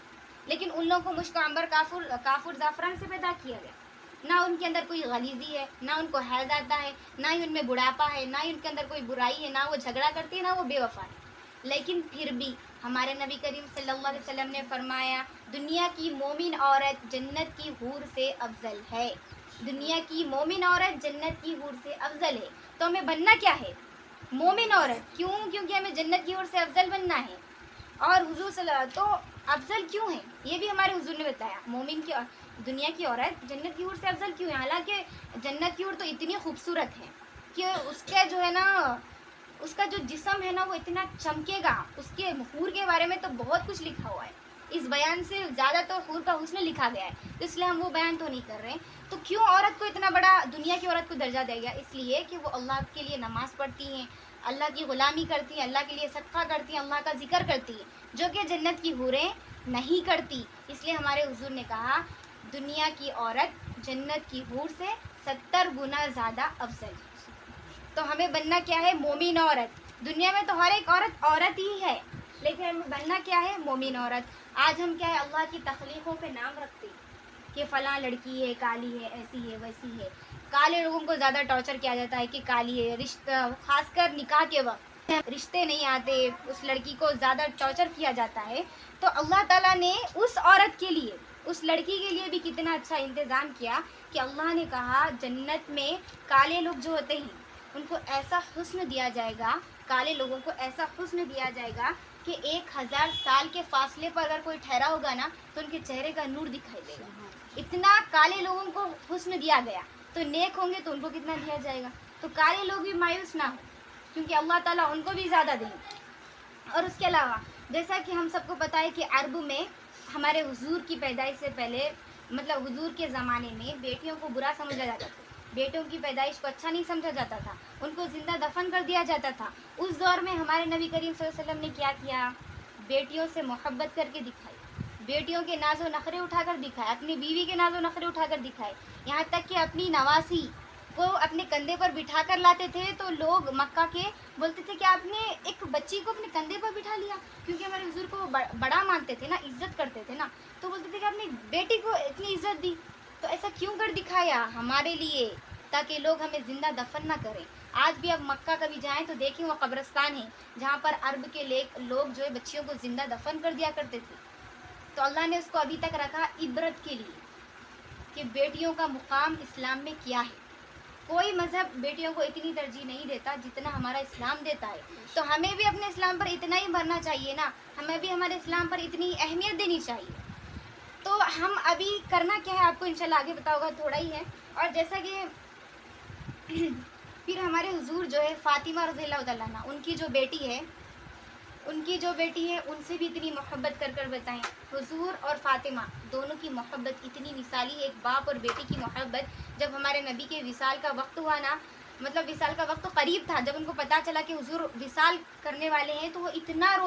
S1: لیکن ان لوگوں کو مشک، عنبر، کافور، زعفران سے پیدا کیا گیا۔ نہ ان کے اندر کوئی غلیظی ہے، نہ ان کو حیض آتا ہے، نہ ہی ان میں بڑھاپا ہے، نہ ہی ان کے اندر کوئی برائی ہے، نہ وہ جھگڑا کرتی ہے، نہ وہ بے وفا ہے۔ لیکن پھر بھی ہمارے نبی کریم صلی اللہ علیہ وسلم نے فرمایا دنیا کی مومن عورت جنت کی حور سے افضل ہے۔ دنیا کی مومن عورت جنت کی حور سے افضل ہے۔ تو ہمیں بننا کیا ہے؟ مومن عورت۔ کیوں؟ کیونکہ ہمیں جنت کی حور سے افضل بننا ہے۔ اور حضور صلی اللہ علیہ وسلم تو افضل کیوں ہے یہ بھی ہمارے حضور نے بتایا۔ مومن کی دنیا کی عورت جنت کی حور سے افضل کیوں ہے؟ حالانکہ جنت کی حور تو اتنی خوبصورت ہے کہ اس کا جو ہے نا، اس کا جو جسم ہے نا وہ اتنا چمکے گا۔ اس کے حور کے بارے میں تو بہت کچھ لکھا ہوا ہے، اس بیان سے زیادہ تو حور کا حسن لکھا گیا ہے، تو اس لیے ہم وہ بیان تو نہیں کر رہے۔ تو کیوں عورت کو اتنا بڑا دنیا کی عورت کو درجہ دیا گیا؟ اس لیے کہ وہ اللہ کے لیے نماز پڑھتی ہیں، اللہ کی غلامی کرتی ہیں، اللہ کے لیے صدقہ کرتی ہیں، اللہ کا ذکر کرتی ہیں، جو کہ جنت کی حوریں نہیں کرتی۔ اس لیے ہمارے حضور نے کہا دنیا کی عورت جنت کی حور سے 70 گنا زیادہ افضل ہے۔ تو ہمیں بننا کیا ہے؟ مومن عورت۔ دنیا میں تو ہر ایک عورت ہی ہے، لیکن ہمیں بننا کیا ہے؟ مومن عورت۔ آج ہم کیا ہے؟ اللہ کی تخلیقوں پہ نام رکھتے ہیں کہ فلاں لڑکی ہے، کالی ہے، ایسی ہے، ویسی ہے۔ کالے لوگوں کو زیادہ ٹارچر کیا جاتا ہے کہ کالی ہے، رشتہ خاص کر نکاح کے وقت رشتے نہیں آتے، اس لڑکی کو زیادہ ٹارچر کیا جاتا ہے۔ تو اللہ تعالیٰ نے اس عورت کے لیے، اس لڑکی کے لیے بھی کتنا اچھا انتظام کیا کہ اللہ نے کہا جنت میں کالے لوگ جو ہوتے ہیں ان کو ایسا حسن دیا جائے گا، کالے لوگوں کو ایسا حسن دیا جائے گا کہ 1000 سال کے فاصلے پر اگر کوئی ٹھہرا ہوگا نا تو ان کے چہرے کا نور دکھائی دے گا۔ اتنا کالے لوگوں کو حسن دیا گیا، تو نیک ہوں گے تو ان کو کتنا دیا جائے گا؟ تو کالے لوگ بھی مایوس نہ ہوں، کیونکہ اللہ تعالیٰ ان کو بھی زیادہ دیں گے۔ اور اس کے علاوہ جیسا کہ ہم سب کو پتہ ہے کہ عرب میں ہمارے حضور کی پیدائش سے پہلے، مطلب حضور کے زمانے میں بیٹیوں کو برا سمجھا جاتا تھا، بیٹوں کی پیدائش کو اچھا نہیں سمجھا جاتا تھا، ان کو زندہ دفن کر دیا جاتا تھا۔ اس دور میں ہمارے نبی کریم صلی اللہ علیہ وسلم نے کیا کیا؟ بیٹیوں سے محبت کر کے دکھائی، بیٹیوں کے ناز و نخرے اٹھا کر دکھائے، اپنی بیوی کے ناز و نخرے اٹھا کر دکھائے، یہاں تک کہ اپنی نواسی کو اپنے کندھے پر بٹھا کر لاتے تھے تو لوگ مکہ کے بولتے تھے کہ آپ نے ایک بچی کو اپنے کندھے پر بٹھا لیا، کیونکہ ہمارے حضور کو وہ بڑا مانتے تھے نا، عزت کرتے تھے نا، تو بولتے تھے کہ آپ نے بیٹی کو اتنی عزت دی، تو ایسا کیوں کر دکھایا؟ ہمارے لیے، تاکہ لوگ ہمیں زندہ دفن نہ کریں۔ آج بھی اب مکہ کبھی جائیں تو دیکھیں وہ قبرستان ہے جہاں پر عرب کے لوگ جو ہے بچیوں کو زندہ دفن کر دیا کرتے تھے۔ تو اللہ نے اس کو ابھی تک رکھا عبرت کے لیے کہ بیٹیوں کا مقام اسلام میں کیا ہے۔ کوئی مذہب بیٹیوں کو اتنی ترجیح نہیں دیتا جتنا ہمارا اسلام دیتا ہے، تو ہمیں بھی اپنے اسلام پر اتنا ہی بھرنا چاہیے نا، ہمیں بھی ہمارے اسلام پر اتنی اہمیت دینی چاہیے۔ تو ہم ابھی کرنا کیا ہے آپ کو انشاءاللہ آگے بتا ہوگا، تھوڑا ہی ہے۔ اور جیسا کہ پھر ہمارے حضور جو ہے فاطمہ رضی اللہ تعالیٰ عنہ، ان کی جو بیٹی ہے ان سے بھی اتنی محبت کر کر بتائیں۔ حضور اور فاطمہ دونوں کی محبت اتنی مثالی، ایک باپ اور بیٹی کی محبت۔ جب ہمارے نبی کے وصال کا وقت ہوا نا، مطلب وصال کا وقت تو قریب تھا، جب ان کو پتہ چلا کہ حضور وصال کرنے والے ہیں تو وہ اتنا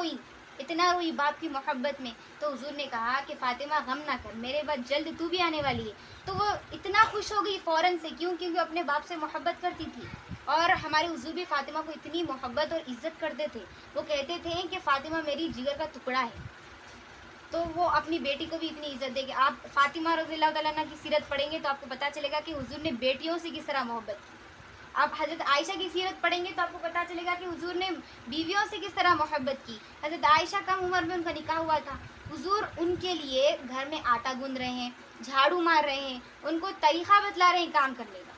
S1: روئی باپ کی محبت میں۔ تو حضور نے کہا کہ فاطمہ غم نہ کر، میرے بعد جلد تو بھی آنے والی ہے۔ تو وہ اتنا خوش ہو گئی فوراً سے، کیوں؟ کیونکہ اپنے باپ سے محبت کرتی تھی۔ اور ہمارے حضور بھی فاطمہ کو اتنی محبت اور عزت کرتے تھے، وہ کہتے تھے کہ فاطمہ میری جگر کا ٹکڑا ہے، تو وہ اپنی بیٹی کو بھی اتنی عزت دے کہ آپ فاطمہ رضی اللہ تعالیٰ عنہ کی سیرت پڑھیں گے تو آپ کو پتہ چلے گا کہ حضور نے بیٹیوں سے کس طرح محبت کی. آپ حضرت عائشہ کی سیرت پڑھیں گے تو آپ کو پتہ چلے گا کہ حضور نے بیویوں سے کس طرح محبت کی. حضرت عائشہ کم عمر میں ان کا نکاح ہوا تھا، حضور ان کے لیے گھر میں آٹا گوندھ رہے ہیں، جھاڑو مار رہے ہیں، ان کو طریقہ بتلا رہے ہیں کام کرنے کا.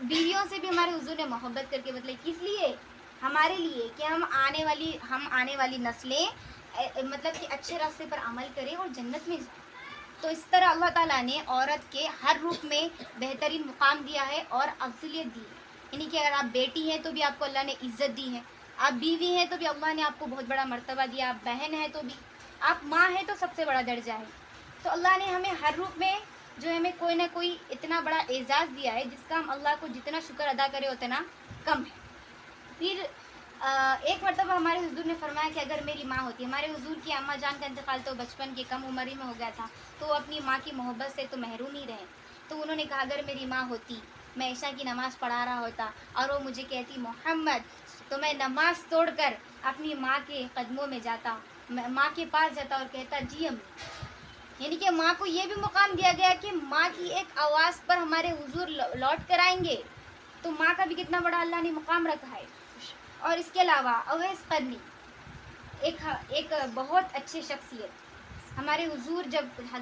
S1: بیویوں سے بھی ہمارے حضور نے محبت کر کے بتلائی، کس لیے؟ ہمارے لیے کہ ہم آنے والی نسلیں مطلب کہ اچھے راستے پر عمل کریں اور جنت میں جائیں. تو اس طرح اللہ تعالیٰ نے عورت کے ہر روپ میں بہترین مقام دیا ہے اور افضلیت دی ہے. یعنی کہ اگر آپ بیٹی ہیں تو بھی آپ کو اللہ نے عزت دی ہے، آپ بیوی ہیں تو بھی اللہ نے آپ کو بہت بڑا مرتبہ دیا، آپ بہن ہیں تو بھی، آپ ماں ہیں تو سب سے بڑا درجہ ہے. تو اللہ نے ہمیں ہر روپ میں جو ہمیں کوئی نہ کوئی اتنا بڑا اعزاز دیا ہے جس کا ہم اللہ کو جتنا شکر ادا کرے اتنا کم ہے. پھر ایک مرتبہ ہمارے حضور نے فرمایا کہ اگر میری ماں ہوتی، ہمارے حضور کی اماں جان کا انتقال تو بچپن کی کم عمر ہی میں ہو گیا تھا، تو وہ اپنی ماں کی محبت سے تو محروم ہی رہے. تو انہوں نے کہا اگر میری ماں ہوتی، میں عشاء کی نماز پڑھا رہا ہوتا اور وہ مجھے کہتی محمد، تو میں نماز توڑ کر اپنی ماں کے قدموں میں جاتا، ماں کے پاس جاتا اور کہتا جی امی. یعنی کہ ماں کو یہ بھی مقام دیا گیا کہ ماں کی ایک آواز پر ہمارے حضور لوٹ کر آئیں گے. تو ماں کا بھی کتنا بڑا اللہ نے مقام رکھا ہے. اور اس کے علاوہ اویس قرنی ایک بہت اچھے شخصیت، ہمارے حضور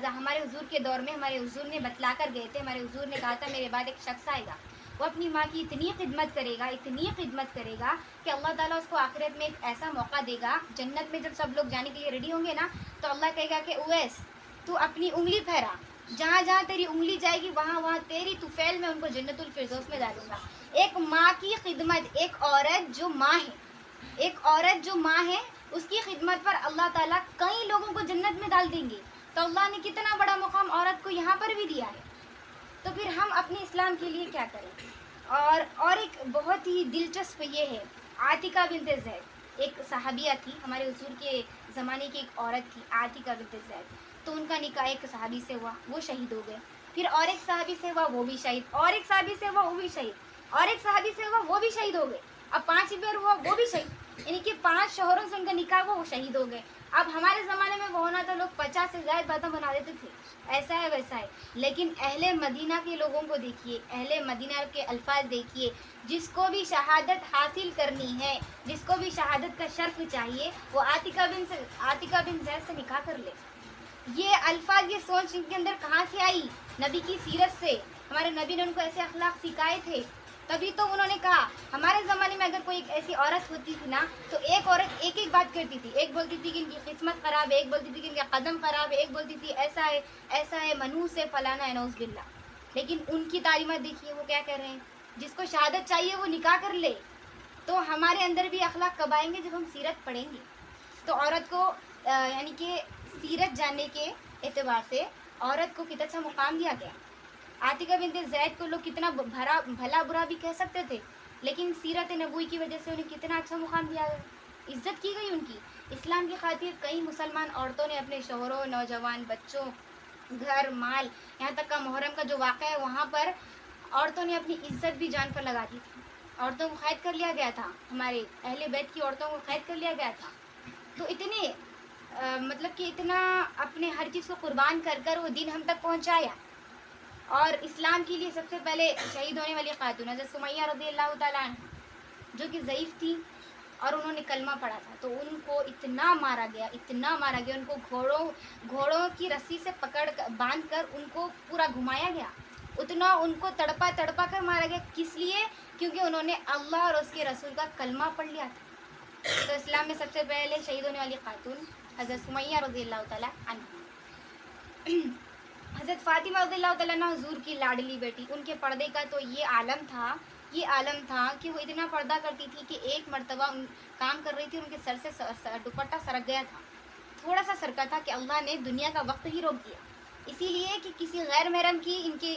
S1: ہمارے حضور کے دور میں ہمارے حضور نے بتلا کر گئے تھے، ہمارے حضور نے کہا تھا میرے بعد ایک شخص آئے گا، وہ اپنی ماں کی اتنی خدمت کرے گا کہ اللہ تعالیٰ اس کو آخرت میں ایک ایسا موقع دے گا. جنت میں جب سب لوگ جانے کے لیے ریڈی ہوں گے نا تو اللہ کہے گا کہ اویس تو اپنی انگلی پھیرا، جہاں جہاں تیری انگلی جائے گی وہاں تیری طفیل میں ان کو جنت الفردوس میں ڈالوں گا. ایک ماں کی خدمت، ایک عورت جو ماں ہے اس کی خدمت پر اللہ تعالیٰ کئی لوگوں کو جنت میں ڈال دیں گے. تو اللہ نے کتنا بڑا مقام عورت کو یہاں پر بھی دیا ہے. تو پھر ہم اپنے اسلام کے لیے کیا کریں؟ اور ایک بہت ہی دلچسپ یہ ہے، عاتقہ بنت زید ایک صحابیہ تھی، ہمارے حضور کے زمانے کی ایک عورت تھی عاتقہ بنت زید. تو ان کا نکاح ایک صحابی سے ہوا، وہ شہید ہو گئے. پھر اور ایک صحابی سے ہوا، وہ بھی شہید. اور ایک صحابی سے ہوا، وہ بھی شہید. اور ایک صحابی سے ہوا، وہ بھی شہید ہو گئے. اب 5 بار ہوا، وہ بھی شہید. یعنی کہ 5 شوہروں سے ان کا نکاح ہوا، وہ شہید ہو گئے. اب ہمارے زمانے میں وہ ہونا تو لوگ 50 سے زائد باتیں بنا دیتے تھے، ایسا ہے ویسا ہے. لیکن اہل مدینہ کے لوگوں کو دیکھیے، اہل مدینہ کے الفاظ دیکھیے، جس کو بھی شہادت حاصل کرنی ہے، جس کو بھی شہادت کا شرف چاہیے، وہ عاتقہ بن زید سے نکاح کر لے. یہ الفاظ، یہ سوچ ان کے اندر کہاں سے آئی؟ نبی کی سیرت سے. ہمارے نبی نے ان کو ایسے اخلاق سکھائے تھے، تبھی تو انہوں نے کہا. ہمارے زمانے میں اگر کوئی ایک ایسی عورت ہوتی تھی نا تو ایک عورت ایک بات کرتی تھی. ایک بولتی تھی کہ ان کی قسمت خراب ہے، ایک بولتی تھی کہ ان کا قدم خراب ہے، ایک بولتی تھی ایسا ہے منحوس ہے، فلانا ہے، نعوذ باللہ. لیکن ان کی تعلیمات دیکھیے، وہ کیا کر رہے ہیں، جس کو شہادت چاہیے وہ نکاح کر لے. تو ہمارے اندر بھی اخلاق کب آئیں گے؟ جب ہم سیرت پڑھیں گے. تو عورت کو یعنی کہ سیرت جاننے کے اعتبار سے عورت کو کتنا اچھا مقام دیا گیا. عاتقہ بنت زید کو لوگ کتنا بھلا برا بھی کہہ سکتے تھے، لیکن سیرت نبوی کی وجہ سے انہیں کتنا اچھا مقام دیا گیا، عزت کی گئی ان کی. اسلام کی خاطر کئی مسلمان عورتوں نے اپنے شوہروں، نوجوان بچوں، گھر مال، یہاں تک کا محرم کا جو واقعہ ہے وہاں پر عورتوں نے اپنی عزت بھی جان پر لگا دی تھی. عورتوں کو قید کر لیا گیا تھا، ہمارے اہل بیت کی عورتوں کو قید کر لیا گیا تھا. تو اتنے مطلب کہ اتنا اپنے ہر چیز کو قربان کر وہ دین ہم تک پہنچایا. اور اسلام کے لیے سب سے پہلے شہید ہونے والی خاتون حضرت سمیہ رضی اللہ تعالیٰ عنہ، جو کہ ضعیف تھی اور انہوں نے کلمہ پڑھا تھا. تو ان کو اتنا مارا گیا، ان کو گھوڑوں کی رسی سے باندھ کر ان کو پورا گھمایا گیا. اتنا ان کو تڑپا کر مارا گیا. کس لیے؟ کیونکہ انہوں نے اللہ اور اس کے رسول کا کلمہ پڑھ لیا تھا. تو اسلام میں سب سے پہلے شہید ہونے والی خاتون حضرت سمیہ رضی اللہ تعالیٰ عنہ. حضرت فاطمہ رضی اللہ تعالیٰ عنہ حضور کی لاڈلی بیٹی، ان کے پردے کا تو یہ عالم تھا کہ وہ اتنا پردہ کرتی تھی کہ ایک مرتبہ کام کر رہی تھی، ان کے سر سے دوپٹہ سرک گیا تھا، تھوڑا سا سرکا تھا کہ اللہ نے دنیا کا وقت ہی روک دیا، اسی لیے کہ کسی غیر محرم کی ان کے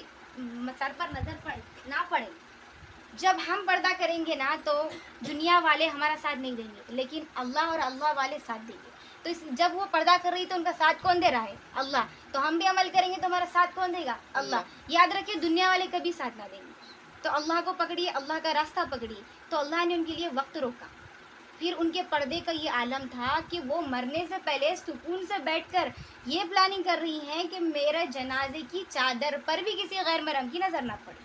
S1: سر پر نظر نہ پڑے. جب ہم پردہ کریں گے نا تو دنیا والے ہمارا ساتھ نہیں دیں گے، لیکن اللہ اور اللہ والے ساتھ دیں گے. تو جب وہ پردہ کر رہی تو ان کا ساتھ کون دے رہا ہے؟ اللہ. تو ہم بھی عمل کریں گے تو ہمارا ساتھ کون دے گا؟ اللہ. یاد رکھیں دنیا والے کبھی ساتھ نہ دیں گے. تو اللہ کو پکڑیے، اللہ کا راستہ پکڑیے، تو اللہ نے ان کے لیے وقت روکا۔ پھر ان کے پردے کا یہ عالم تھا کہ وہ مرنے سے پہلے سکون سے بیٹھ کر یہ پلاننگ کر رہی ہیں کہ میرے جنازے کی چادر پر بھی کسی غیر محرم کی نظر نہ پڑے۔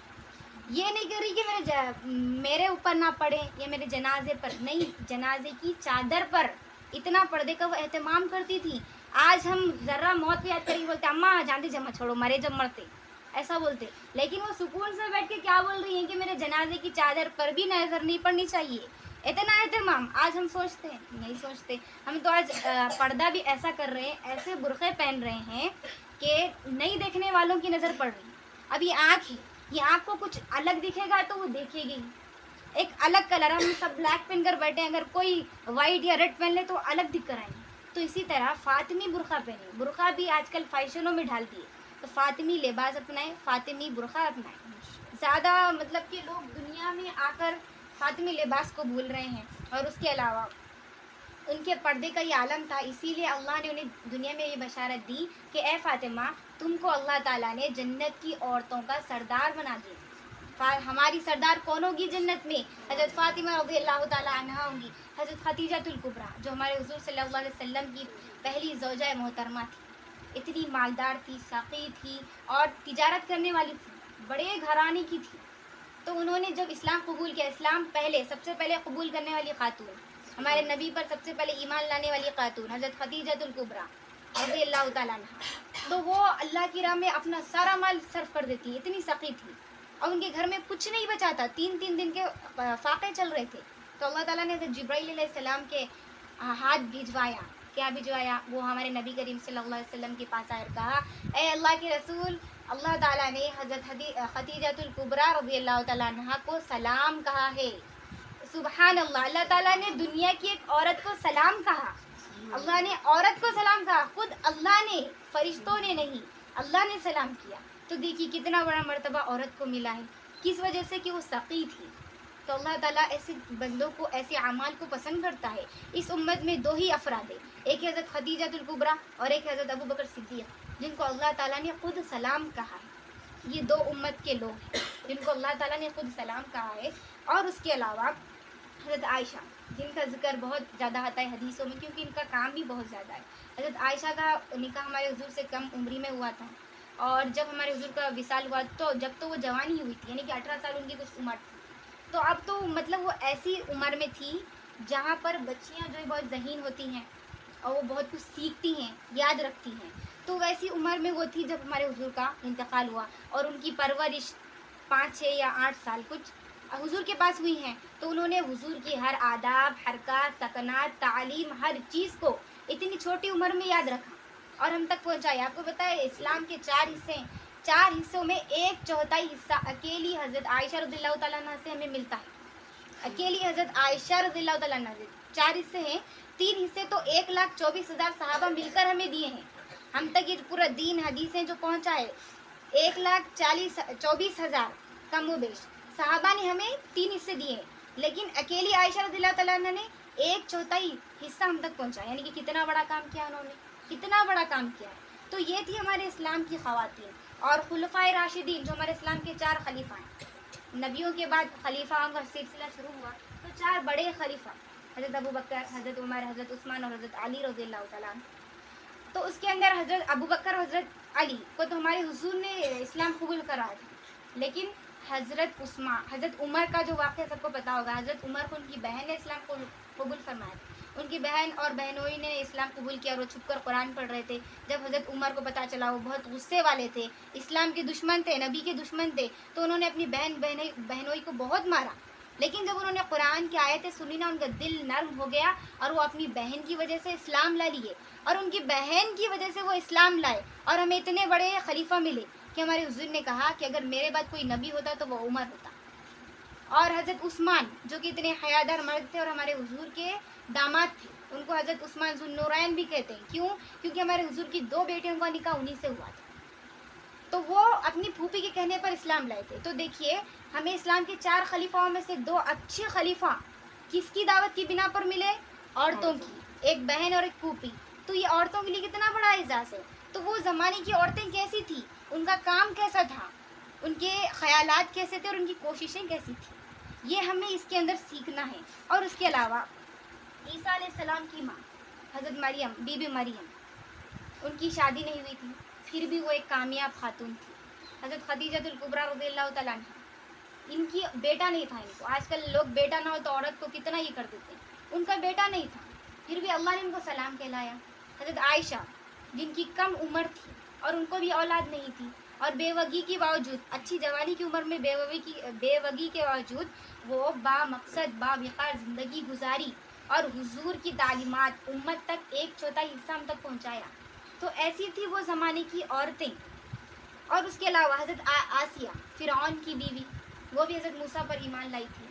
S1: یہ نہیں کر رہی کہ میرے اوپر نہ پڑے یا میرے جنازے پر، نہیں، جنازے کی چادر پر اتنا پردے کا وہ اہتمام کرتی تھی۔ آج ہم ذرا موت کو یاد کریں گے بولتے اماں جانتے جمع چھوڑو، مرے جب مرتے، ایسا بولتے، لیکن وہ سکون سے بیٹھ کے کیا بول رہی ہیں کہ میرے جنازے کی چادر پر بھی نظر نہیں پڑنی چاہیے۔ اتنا اہتمام آج ہم سوچتے ہیں نہیں سوچتے، ہم تو آج پردہ بھی ایسا کر رہے ہیں، ایسے برقعے پہن رہے ہیں کہ نہیں دیکھنے والوں کی نظر پڑ رہی۔ اب یہ آنکھ ہے، یہ آنکھ کو کچھ الگ دکھے گا تو وہ دیکھے گی، ایک الگ کلر، ہم سب بلیک پہن کر بیٹھے ہیں، اگر کوئی وائٹ یا ریڈ پہن لے تو الگ دکھ کر آئیں گے۔ تو اسی طرح فاطمی برقعہ پہنے، برقعہ بھی آج کل فیشنوں میں ڈال دیے، تو فاطمی لباس اپنائیں، فاطمی برقعہ اپنائیں۔ زیادہ مطلب کہ لوگ دنیا میں آ کر فاطمی لباس کو بھول رہے ہیں، اور اس کے علاوہ ان کے پردے کا یہ عالم تھا، اسی لیے اللہ نے انہیں دنیا میں یہ بشارت دی کہ اے فاطمہ تم کو اللہ تعالیٰ نے جنت کی عورتوں کا سردار بنا دیا۔ ہماری سردار کون ہوگی جنت میں؟ حضرت فاطمہ رضی اللہ تعالیٰ عنہا ہوں گی، حضرت خدیجہ الکبریٰ جو ہمارے حضور صلی اللہ علیہ وسلم کی پہلی زوجہ محترمہ تھی، اتنی مالدار تھی، سخی تھی اور تجارت کرنے والی تھی، بڑے گھرانے کی تھی۔ تو انہوں نے جب اسلام قبول کیا، اسلام پہلے سب سے پہلے قبول کرنے والی خاتون، ہمارے نبی پر سب سے پہلے ایمان لانے والی خاتون حضرت خدیجہ الکبریٰ رضی اللہ تعالیٰ عنہا، تو وہ اللہ کی راہ میں اپنا سارا مال صرف کر دیتی، اتنی سخی تھی، اور ان کے گھر میں کچھ نہیں بچا تھا، 3 دن کے فاقے چل رہے تھے۔ تو اللہ تعالیٰ نے حضرت جبرائیل علیہ السلام کے ہاتھ بھجوایا، کیا بھجوایا؟ وہ ہمارے نبی کریم صلی اللہ علیہ وسلم کے پاس آئے اور کہا اے اللہ کے رسول، اللہ تعالیٰ نے حضرت خدیجہ الکبریٰ رضی اللہ تعالیٰ عنہا کو سلام کہا ہے۔ سبحان اللہ، اللہ تعالیٰ نے دنیا کی ایک عورت کو سلام کہا، اللہ نے عورت کو سلام کہا، خود اللہ نے، فرشتوں نے نہیں، اللہ نے سلام کیا۔ تو دیکھیے کتنا بڑا مرتبہ عورت کو ملا ہے، کس وجہ سے کہ وہ سقی تھی۔ تو اللہ تعالیٰ ایسے بندوں کو، ایسے اعمال کو پسند کرتا ہے۔ اس امت میں 2 ہی افراد ہیں، ایک حضرت خدیجہ الکبریٰ اور ایک حضرت ابوبکر صدیق، جن کو اللہ تعالیٰ نے خود سلام کہا ہے۔ یہ 2 امت کے لوگ ہیں جن کو اللہ تعالیٰ نے خود سلام کہا ہے۔ اور اس کے علاوہ حضرت عائشہ، جن کا ذکر بہت زیادہ آتا ہے حدیثوں میں کیونکہ ان کا کام بھی بہت زیادہ ہے۔ حضرت عائشہ کا نکاح ہمارے حضور سے کم عمری میں ہوا تھا، اور جب ہمارے حضور کا وصال ہوا تو جب تو وہ جوان ہی ہوئی تھی، یعنی کہ 18 سال ان کی کچھ عمر تھی۔ تو اب تو مطلب وہ ایسی عمر میں تھی جہاں پر بچیاں جو ہے بہت ذہین ہوتی ہیں اور وہ بہت کچھ سیکھتی ہیں، یاد رکھتی ہیں۔ تو ویسی عمر میں وہ تھی جب ہمارے حضور کا انتقال ہوا، اور ان کی پرورش 5 6 یا 8 سال کچھ حضور کے پاس ہوئی ہیں۔ تو انہوں نے حضور کی ہر آداب، حرکات، سکنات، تعلیم، ہر چیز کو اتنی چھوٹی عمر میں یاد رکھا اور ہم تک پہنچایا۔ آپ کو پتہ ہے اسلام کے 4 حصے ہیں، 4 حصوں میں 1/4 حصہ اکیلی حضرت عائشہ رضی اللہ تعالیٰ عنہ سے ہمیں ملتا ہے۔ اکیلی حضرت عائشہ رضی اللہ تعالیٰ عنہ سے 4 حصے ہیں، 3 حصے تو 1,24,000 صحابہ مل کر ہمیں دیے ہیں۔ ہم تک یہ پورا دین حدیثیں جو پہنچا ہے 1,24,000 کم و بیش صحابہ نے ہمیں 3 حصے دیے ہیں، لیکن اکیلی عائشہ رضی اللہ تعالیٰ عنہ نے 1/4 حصہ ہم تک پہنچا، یعنی کہ کتنا بڑا کام کیا انہوں نے، کتنا بڑا کام کیا ہے۔ تو یہ تھی ہمارے اسلام کی خواتین۔ اور خلفائے راشدین جو ہمارے اسلام کے 4 خلیفہ ہیں، نبیوں کے بعد خلیفہ کا سلسلہ شروع ہوا تو 4 بڑے خلیفہ، حضرت ابوبکر، حضرت عمر، حضرت عثمان اور حضرت علی رضی اللہ تعالیٰ عنہ۔ تو اس کے اندر حضرت ابوبکر اور حضرت علی کو تو ہمارے حضور نے اسلام قبول کرایا تھا، لیکن حضرت عمر کا جو واقعہ سب کو پتا ہوگا، حضرت عمر کو ان کی بہن نے اسلام قبول فرمایا تھا۔ ان کی بہن اور بہنوئی نے اسلام قبول کیا اور وہ چھپ کر قرآن پڑھ رہے تھے۔ جب حضرت عمر کو پتہ چلا، وہ بہت غصے والے تھے، اسلام کے دشمن تھے، نبی کے دشمن تھے، تو انہوں نے اپنی بہنوئی کو بہت مارا۔ لیکن جب انہوں نے قرآن کی آیتیں سنی نا، ان کا دل نرم ہو گیا اور وہ اپنی بہن کی وجہ سے اسلام لا لیے، اور ان کی بہن کی وجہ سے وہ اسلام لائے اور ہمیں اتنے بڑے خلیفہ ملے کہ ہمارے حضور نے کہا کہ اگر میرے بعد کوئی نبی ہوتا تو وہ عمر ہوتا۔ اور حضرت عثمان جو کہ اتنے حیادار مرد تھے اور ہمارے حضور کے داماد تھے، ان کو حضرت عثمان ذو النورین بھی کہتے ہیں۔ کیوں؟ کیونکہ ہمارے حضور کی 2 بیٹیوں کا نکاح انہی سے ہوا تھا، تو وہ اپنی پھوپھی کے کہنے پر اسلام لائے تھے۔ تو دیکھیے ہمیں اسلام کے 4 خلیفاؤں میں سے 2 اچھے خلیفہ کس کی دعوت کی بنا پر ملے؟ عورتوں کی، ایک بہن اور ایک پھوپھی۔ تو یہ عورتوں کے لیے کتنا بڑا اعزاز ہے۔ تو وہ زمانے کی عورتیں کیسی تھی، ان کا کام کیسا تھا، ان کے خیالات کیسے تھے اور ان کی کوششیں کیسی تھیں، یہ ہمیں اس کے اندر سیکھنا ہے۔ اور اس کے علاوہ عیسیٰ علیہ السلام کی ماں حضرت مریم، بی بی مریم، ان کی شادی نہیں ہوئی تھی، پھر بھی وہ ایک کامیاب خاتون تھی۔ حضرت خدیجہ الکبریٰ رضی اللہ تعالیٰ عنہ، ان کی بیٹا نہیں تھا، ان کو آج کل لوگ بیٹا نہ ہو تو عورت کو کتنا یہ کر دیتے ہیں، ان کا بیٹا نہیں تھا، پھر بھی اللہ نے ان کو سلام کہلایا۔ حضرت عائشہ، جن کی کم عمر تھی اور ان کو بھی اولاد نہیں تھی، اور بے وگی کے باوجود، اچھی جوانی کی عمر میں بے وگی کے باوجود وہ با مقصد با وقار زندگی گزاری اور حضور کی تعلیمات امت تک ایک چوتھائی حصہ ہم تک پہنچایا۔ تو ایسی تھی وہ زمانے کی عورتیں۔ اور اس کے علاوہ حضرت آسیہ، فرعون کی بیوی، وہ بھی حضرت موسیٰ پر ایمان لائی تھی،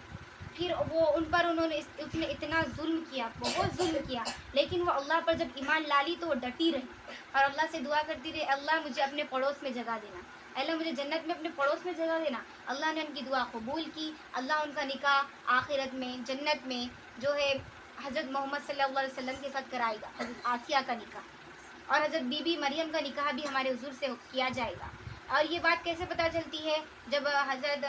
S1: پھر وہ ان پر انہوں نے اتنا ظلم کیا، بہت ظلم کیا، لیکن وہ اللہ پر جب ایمان لا لی تو وہ ڈٹی رہی اور اللہ سے دعا کرتی رہی، اللہ مجھے اپنے پڑوس میں جگہ دینا، اللہ مجھے جنت میں اپنے پڑوس میں جگہ دینا۔ اللہ نے ان کی دعا قبول کی، اللہ ان کا نکاح آخرت میں جنت میں جو ہے حضرت محمد صلی اللہ علیہ وسلم کے ساتھ کرائے گا، حضرت آسیہ کا نکاح، اور حضرت بی بی مریم کا نکاح بھی ہمارے حضور سے کیا جائے گا۔ اور یہ بات کیسے پتہ چلتی ہے؟ جب حضرت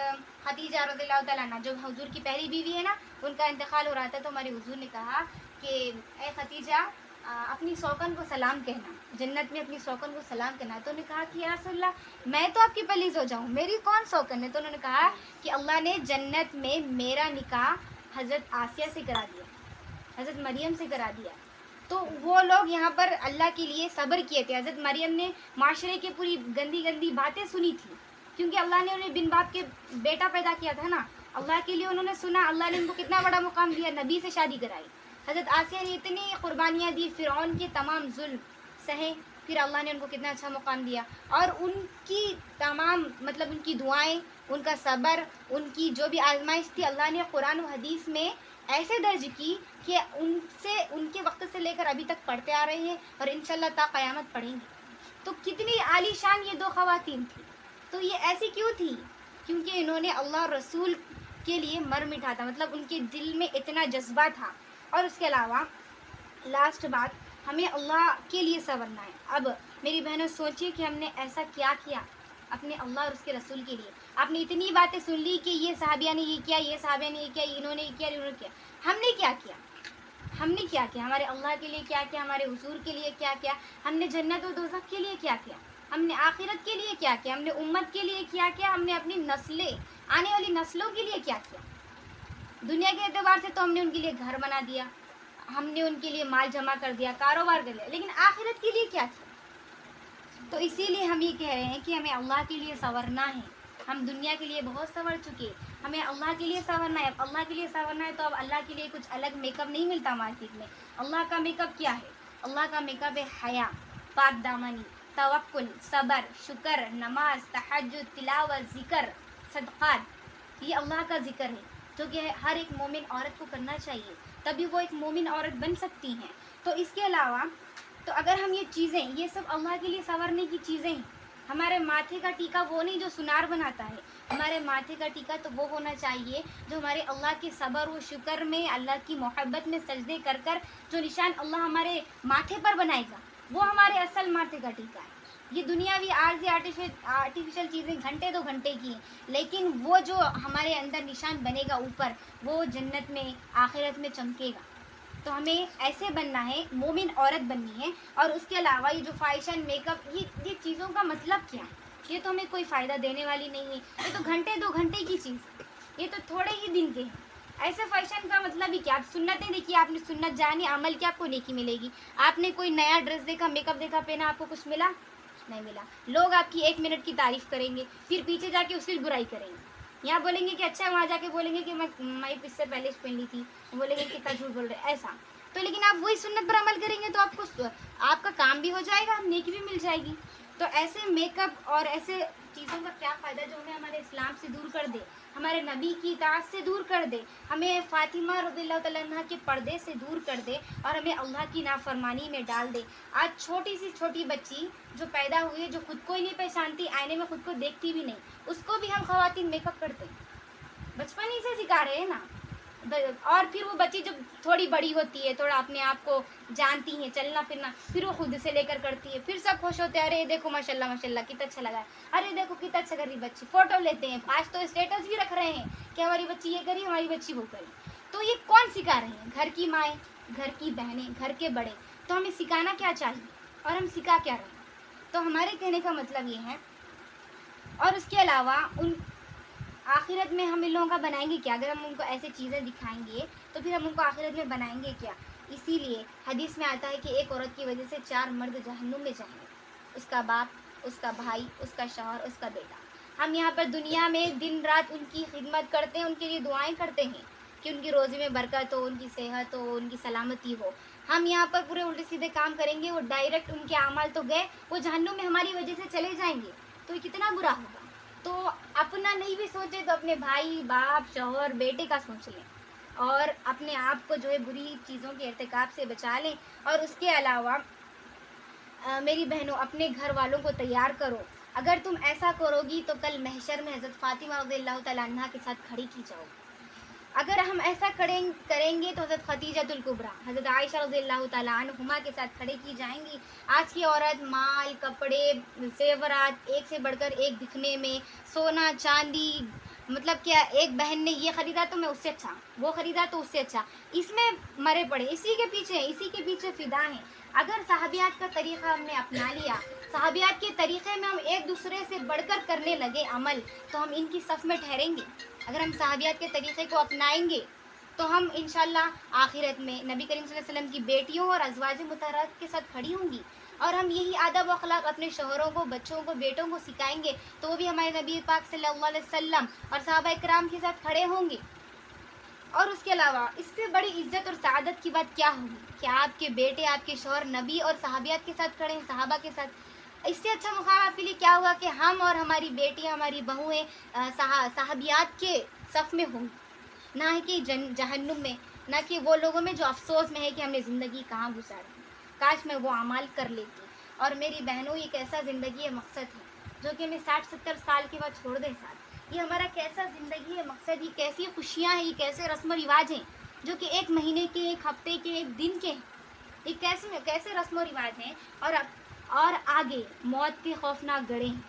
S1: خدیجہ رضی اللہ تعالیٰ عنہ، جو حضور کی پہلی بیوی ہے نا، ان کا انتقال ہو رہا تھا تو ہمارے حضور نے کہا کہ اے خدیجہ، اپنی سوکن کو سلام کہنا، جنت میں اپنی سوکن کو سلام کہنا۔ تو انہوں نے کہا کہ یا رسول اللہ، میں تو آپ کی پہلی زوجہ ہوں، میری کون سوکن ہے؟ تو انہوں نے کہا کہ اللہ نے جنت میں میرا نکاح حضرت آسیہ سے کرا دیا، حضرت مریم سے کرا دیا۔ تو وہ لوگ یہاں پر اللہ کے لیے صبر کیے تھے۔ حضرت مریم نے معاشرے کی پوری گندی گندی باتیں سنی تھی، کیونکہ اللہ نے انہیں بن باپ کے بیٹا پیدا کیا تھا نا، اللہ کے لیے انہوں نے سنا، اللہ نے ان کو کتنا بڑا مقام دیا، نبی سے شادی کرائی۔ حضرت آسیہ نے اتنی قربانیاں دی، فرعون کے تمام ظلم سہے، پھر اللہ نے ان کو کتنا اچھا مقام دیا۔ اور ان کی تمام ان کی دعائیں، ان کا صبر، ان کی جو بھی آزمائش تھی، اللہ نے قرآن و حدیث میں ایسے درج کی کہ ان کے وقت سے لے کر ابھی تک پڑھتے آ رہے ہیں اور انشاءاللہ تا قیامت پڑھیں گے۔ تو کتنی عالی شان یہ دو خواتین تھی۔ تو یہ ایسی کیوں تھی؟ کیونکہ انہوں نے اللہ اور رسول کے لیے مر مٹھا تھا، ان کے دل میں اتنا جذبہ تھا۔ اور اس کے علاوہ لاسٹ بات، ہمیں اللہ کے لیے سنورنا ہے۔ اب میری بہنوں سوچیے کہ ہم نے ایسا کیا کیا اپنے اللہ اور اس کے رسول کے لیے۔ آپ نے اتنی باتیں سن لی کہ یہ صحابیہ نے یہ کیا، یہ صحابیہ نے یہ کیا، انہوں نے یہ کیا، انہوں نے کیا۔ ہم نے کیا کیا؟ ہم نے کیا کیا؟ ہمارے اللہ کے لیے کیا کیا؟ ہمارے حضور کے لیے کیا کیا؟ ہم نے جنت و دوزخ کے لیے کیا کیا؟ ہم نے آخرت کے لیے کیا کیا؟ ہم نے امت کے لیے کیا کیا؟ ہم نے اپنی نسلیں، آنے والی نسلوں کے لیے کیا کیا؟ دنیا کے اعتبار سے تو ہم نے ان کے لیے گھر بنا دیا، ہم نے ان کے لیے مال جمع کر دیا، کاروبار کر لیا، لیکن آخرت کے لیے کیا کیا؟ تو اسی لیے ہم یہ کہہ رہے ہیں کہ ہمیں اللہ کے لیے سنورنا ہے۔ ہم دنیا کے لیے بہت سنور چکے، ہمیں اللہ کے لیے سنورنا ہے۔ اب اللہ کے لیے سنورنا ہے تو اب اللہ کے لیے کچھ الگ میک اپ نہیں ملتا مارکیٹ میں۔ اللہ کا میک اپ کیا ہے؟ اللہ کا میک اپ ہے حیا، پاک دامنی، توکل، صبر، شکر، نماز، تہجد، تلاوت، ذکر، صدقات۔ یہ اللہ کا ذکر ہے جو کہ ہر ایک مومن عورت کو کرنا چاہیے، تبھی وہ ایک مومن عورت بن سکتی ہیں۔ تو اس کے علاوہ تو اگر ہم یہ چیزیں، یہ سب اللہ کے لیے سنورنے کی چیزیں ہیں۔ ہمارے ماتھے کا ٹیکا وہ نہیں جو سنار بناتا ہے، ہمارے ماتھے کا ٹیکا تو وہ ہونا چاہیے جو ہمارے اللہ کے صبر و شکر میں، اللہ کی محبت میں سجدے کر کر جو نشان اللہ ہمارے ماتھے پر بنائے گا، وہ ہمارے اصل ماتھے کا ٹیکا ہے۔ یہ دنیاوی عارضی آرٹیفیشل چیزیں گھنٹے دو گھنٹے کی ہیں، لیکن وہ جو ہمارے اندر نشان بنے گا اوپر، وہ جنت میں آخرت میں چمکے گا۔ تو ہمیں ایسے بننا ہے، مومن عورت بننی ہے۔ اور اس کے علاوہ یہ جو فیشن، میک اپ، یہ چیزوں کا مطلب کیا ہے؟ یہ تو ہمیں کوئی فائدہ دینے والی نہیں ہے، یہ تو گھنٹے دو گھنٹے کی چیز ہے، یہ تو تھوڑے ہی دن کے ہیں۔ ایسے فیشن کا مطلب ہی کیا؟ آپ سنتیں دیکھیے، آپ نے سنت جانی، عمل کیا، آپ کو نیکی ملے گی۔ آپ نے کوئی نیا ڈریس دیکھا، میک اپ دیکھا، پہنا، آپ کو کچھ ملا؟ نہیں ملا۔ لوگ آپ کی 1 منٹ کی تعریف کریں گے، پھر پیچھے جا کے اس کی برائی کریں گے۔ یہاں بولیں گے کہ اچھا، وہاں جا کے بولیں گے کہ میں اس سے پہلے پہن لی تھی، بولیں گے کتنا جھوٹ بول رہے، ایسا۔ تو لیکن آپ وہی سنت پر عمل کریں گے تو آپ کا کام بھی ہو جائے گا، نیکی بھی مل جائے گی۔ تو ایسے میک اپ اور ایسے چیزوں کا کیا فائدہ جو ہمیں ہمارے اسلام سے دور کر دے، ہمارے نبی کی اطاعت سے دور کر دے، ہمیں فاطمہ رضی اللہ تعالیٰ عنہ کے پردے سے دور کر دے اور ہمیں اللہ کی نافرمانی میں ڈال دے۔ آج چھوٹی سی چھوٹی بچی جو پیدا ہوئی ہے، جو خود کو ہی نہیں پہچانتی، آئینے میں خود کو دیکھتی بھی نہیں، اس کو بھی ہم خواتین میک اپ کرتے ہیں، بچپن ہی سے سکھا رہے ہیں نا۔ اور پھر وہ بچی جب تھوڑی بڑی ہوتی ہے، تھوڑا اپنے آپ کو جانتی ہیں، چلنا پھرنا، پھر وہ خود سے لے کر کرتی ہے، پھر سب خوش ہوتے ہیں، ارے دیکھو ماشاء اللہ کتنا اچھا لگا ہے، ارے دیکھو کتنا اچھا کر رہی بچی، فوٹو لیتے ہیں، آج تو اسٹیٹس بھی رکھ رہے ہیں کہ ہماری بچی یہ کری، ہماری بچی وہ کری. تو یہ کون سکھا رہے ہیں؟ گھر کی مائیں، گھر کی بہنیں، گھر کے بڑے. تو ہمیں سکھانا کیا چاہیے اور ہم سکھا کیا رہے ہیں؟ تو ہمارے کہنے کا مطلب یہ ہے. اور اس کے علاوہ ان آخرت میں ہم ان لوگوں کا بنائیں گے کیا؟ اگر ہم ان کو ایسے چیزیں دکھائیں گے تو پھر ہم ان کو آخرت میں بنائیں گے کیا؟ اسی لیے حدیث میں آتا ہے کہ ایک عورت کی وجہ سے 4 مرد جہنم میں جائیں گے، اس کا باپ، اس کا بھائی، اس کا شوہر، اس کا بیٹا. ہم یہاں پر دنیا میں دن رات ان کی خدمت کرتے ہیں، ان کے لیے دعائیں کرتے ہیں کہ ان کی روزی میں برکت ہو، ان کی صحت ہو، ان کی سلامتی ہو. ہم یہاں پر پورے الٹے سیدھے کام کریں گے، وہ ڈائریکٹ ان کے اعمال تو گئے، وہ جہنم میں ہماری وجہ سے چلے جائیں گے. تو یہ کتنا برا ہوگا. تو اپنا نہیں بھی سوچے تو اپنے بھائی، باپ، شوہر، بیٹے کا سوچ لیں، اور اپنے آپ کو جو ہے بری چیزوں کے ارتکاب سے بچا لیں. اور اس کے علاوہ میری بہنوں، اپنے گھر والوں کو تیار کرو. اگر تم ایسا کرو گی تو کل محشر میں حضرت فاطمہ رضی اللہ تعالیٰ عنہ کے ساتھ کھڑی کی جاؤ گی. اگر ہم ایسا کریں گے تو حضرت خدیجۃ الکبریٰ، حضرت عائشہ رضی اللہ تعالیٰ عنہما کے ساتھ کھڑے کی جائیں گی. آج کی عورت مال، کپڑے، زیورات ایک سے بڑھ کر ایک دکھنے میں، سونا چاندی، مطلب کیا ایک بہن نے یہ خریدا تو میں اس سے اچھا، وہ خریدا تو اس سے اچھا، اس میں مرے پڑے، اسی کے پیچھے فدا ہیں. اگر صحابیات کا طریقہ ہم نے اپنا لیا، صحابیات کے طریقے میں ہم ایک دوسرے سے بڑھ کر کرنے لگے عمل، تو ہم ان کی صف میں ٹھہریں گے. اگر ہم صحابیات کے طریقے کو اپنائیں گے تو ہم انشاءاللہ آخرت میں نبی کریم صلی اللہ علیہ وسلم کی بیٹیوں اور ازواج مطہرات کے ساتھ کھڑی ہوں گی. اور ہم یہی ادب و اخلاق اپنے شوہروں کو، بچوں کو، بیٹوں کو سکھائیں گے تو وہ بھی ہمارے نبی پاک صلی اللہ علیہ وسلم اور صحابہ کرام کے ساتھ کھڑے ہوں گے. اور اس کے علاوہ اس سے بڑی عزت اور سعادت کی بات کیا ہوگی کہ آپ کے بیٹے، آپ کے شوہر نبی اور صحابیات کے ساتھ کھڑے ہیں، صحابہ کے ساتھ. اس سے اچھا مقام آپ کے لیے کیا ہوگا کہ ہم اور ہماری بیٹیاں، ہماری بہویں صحابیات کے صف میں ہوں گی، نہ کہ جہنم میں، نہ کہ وہ لوگوں میں جو افسوس میں ہے کہ ہم نے زندگی کہاں گزاری. کاش میں وہ اعمال کر لیتی. اور میری بہنوں، یہ کیسا زندگی ہے مقصد ہے جو کہ ہمیں 60-70 سال کے بعد چھوڑ دیں ساتھ. یہ ہمارا کیسا زندگی ہے مقصد، یہ کیسی خوشیاں ہیں، یہ کیسے رسم و رواج ہیں جو کہ ایک مہینے کے، ایک ہفتے کے، ایک دن کے ہیں. یہ کیسے رسم و رواج ہیں. اور آگے موت کے خوفناک گڑھے ہیں،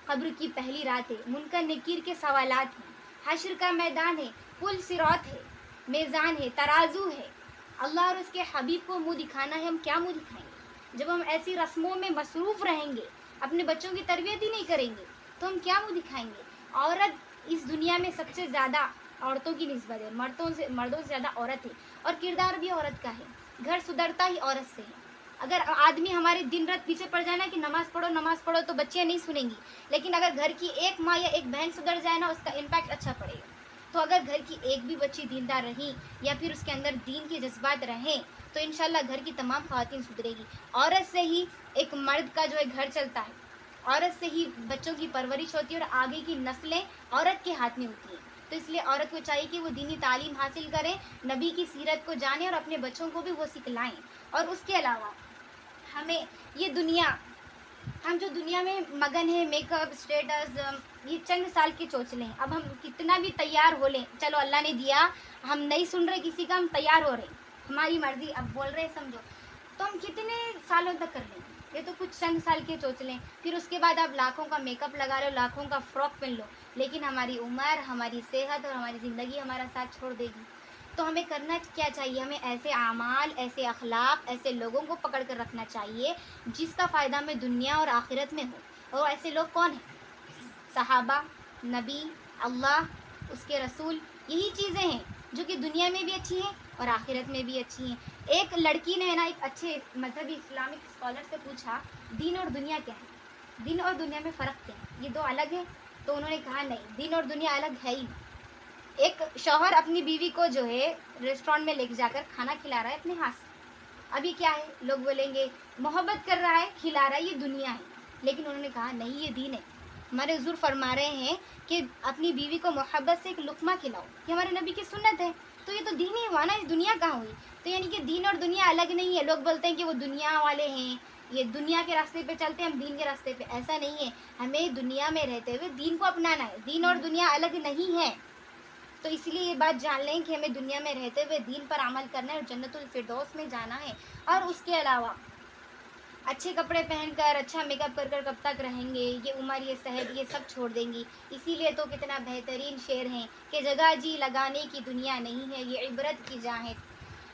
S1: قبر کی پہلی رات ہے، منکر نکیر کے سوالات ہیں، حشر کا میدان ہے، پل صراط ہے، میزان ہے، ترازو ہے. اللہ اور اس کے حبیب کو منہ دکھانا ہے. ہم کیا منہ دکھائیں گے جب ہم ایسی رسموں میں مصروف رہیں گے، اپنے بچوں کی تربیت ہی نہیں کریں گے تو ہم کیا منہ دکھائیں گے. عورت اس دنیا میں سب سے زیادہ عورتوں کی نسبت ہے، مردوں سے زیادہ عورت ہے، اور کردار بھی عورت کا ہے. گھر سدھرتا ہی عورت سے ہے. اگر آدمی ہمارے دن رات پیچھے پڑ جائے نا کہ نماز پڑھو تو بچیاں نہیں سنیں گی، لیکن اگر گھر کی ایک ماں یا ایک بہن سدھر جائے نا، اس کا امپیکٹ اچھا پڑے گا. تو اگر گھر کی ایک بھی بچی دیندار رہی یا پھر اس کے اندر دین کے جذبات رہیں تو انشاءاللہ گھر کی تمام خواتین سدھرے گی. عورت سے ہی ایک مرد کا جو ہے گھر چلتا ہے، عورت سے ہی بچوں کی پرورش ہوتی ہے، اور آگے کی نسلیں عورت کے ہاتھ میں ہوتی ہیں. تو اس لیے عورت کو چاہیے کہ وہ دینی تعلیم حاصل کریں، نبی کی سیرت کو جانیں اور اپنے بچوں کو بھی وہ سکھلائیں. اور اس کے علاوہ ہمیں یہ دنیا، ہم جو دنیا میں مگن ہیں، میک اپ، اسٹیٹس، یہ چند سال کے چوچلے ہیں. اب ہم کتنا بھی تیار ہو لیں، چلو اللہ نے دیا، ہم نہیں سن رہے کسی کا، ہم تیار ہو رہے ہیں، ہماری مرضی، اب بول رہے سمجھو، تو ہم کتنے سالوں تک کر لیں گے. یہ تو کچھ چند سال کے چوچلے. پھر اس کے بعد آپ لاکھوں کا میک اپ لگا لو، لاکھوں کا فراک پہن لو، لیکن ہماری عمر، ہماری صحت اور ہماری زندگی ہمارا ساتھ چھوڑ دے گی. تو ہمیں کرنا کیا چاہیے؟ ہمیں ایسے اعمال، ایسے اخلاق، ایسے لوگوں کو پکڑ کر رکھنا چاہیے جس کا فائدہ ہمیں دنیا اور آخرت میں ہو. اور ایسے لوگ کون ہیں؟ صحابہ، نبی، اللہ، اس کے رسول. یہی چیزیں ہیں جو کہ دنیا میں بھی اچھی ہیں اور آخرت میں بھی اچھی ہیں. ایک لڑکی نے نا ایک اچھے مذہبی اسلامک اسکالر سے پوچھا، دین اور دنیا کیا ہے؟ دین اور دنیا میں فرق کیا ہے؟ یہ دو الگ ہیں؟ تو انہوں نے کہا نہیں، دین اور دنیا الگ ہے ہی. ایک شوہر اپنی بیوی کو جو ہے ریسٹورینٹ میں لے کے جا کر کھانا کھلا رہا ہے اپنے ہاتھ سے. ابھی کیا ہے، لوگ بولیں گے محبت کر رہا ہے، کھلا رہا ہے، یہ دنیا ہے. لیکن انہوں نے کہا نہیں، یہ دین ہے. ہمارے حضور فرما رہے ہیں کہ اپنی بیوی کو محبت سے ایک لقمہ کھلاؤ، یہ ہمارے نبی کی سنت ہے. تو یہ تو دین ہی ہوا نا، دنیا کہاں ہوئی؟ تو یعنی کہ دین اور دنیا الگ نہیں ہے. لوگ بولتے ہیں کہ وہ دنیا والے ہیں، یہ دنیا کے راستے پہ چلتے ہیں، ہم دین کے راستے پہ. ایسا نہیں ہے. ہمیں دنیا میں رہتے ہوئے دین کو اپنانا ہے. دین اور دنیا الگ نہیں ہے. تو اس لیے یہ بات جان لیں کہ ہمیں دنیا میں رہتے ہوئے دین پر عمل کرنا ہے اور جنت الفردوس میں جانا ہے. اور اس کے علاوہ اچھے کپڑے پہن کر اچھا میک اپ کر کر کب تک رہیں گے؟ یہ عمر، یہ صحت، یہ سب چھوڑ دیں گی. اسی لیے تو کتنا بہترین شعر ہیں کہ جگہ جی لگانے کی دنیا نہیں ہے، یہ عبرت کی جہاں ہے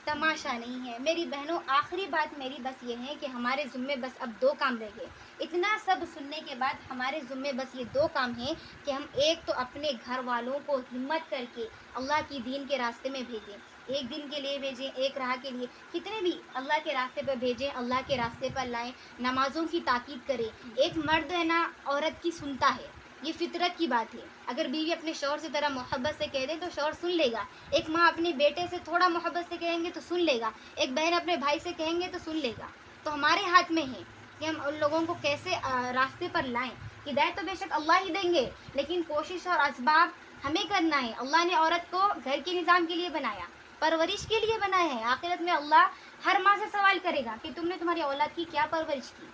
S1: تماشا نہیں ہے. میری بہنوں، آخری بات میری بس یہ ہے کہ ہمارے ذمے بس اب 2 کام رہ گئے. اتنا سب سننے کے بعد ہمارے ذمے بس یہ 2 کام ہیں کہ ہم ایک تو اپنے گھر والوں کو ہمت کر کے اللہ کی دین کے راستے میں بھیجیں. ایک دن کے لیے بھیجیں، ایک راہ کے لیے، کتنے بھی اللہ کے راستے پر بھیجیں، اللہ کے راستے پر لائیں. نمازوں کی تاکید کریں. ایک مرد ہے نا عورت کی سنتا ہے، یہ فطرت کی بات ہے. اگر بیوی اپنے شوہر سے ذرا محبت سے کہہ دے تو شوہر سن لے گا. ایک ماں اپنے بیٹے سے تھوڑا محبت سے کہیں گے تو سن لے گا. ایک بہن اپنے بھائی سے کہیں گے تو سن لے گا. تو ہمارے ہاتھ میں ہے کہ ہم ان لوگوں کو کیسے راستے پر لائیں. ہدایت تو بے شک اللہ ہی دیں گے، لیکن کوشش اور اسباب ہمیں کرنا ہے. اللہ نے عورت کو گھر کے نظام کے لیے بنایا، پرورش کے لیے بنایا ہے. آخرت میں اللہ ہر ماں سے سوال کرے گا کہ تم نے تمہاری اولاد کی کیا پرورش کی.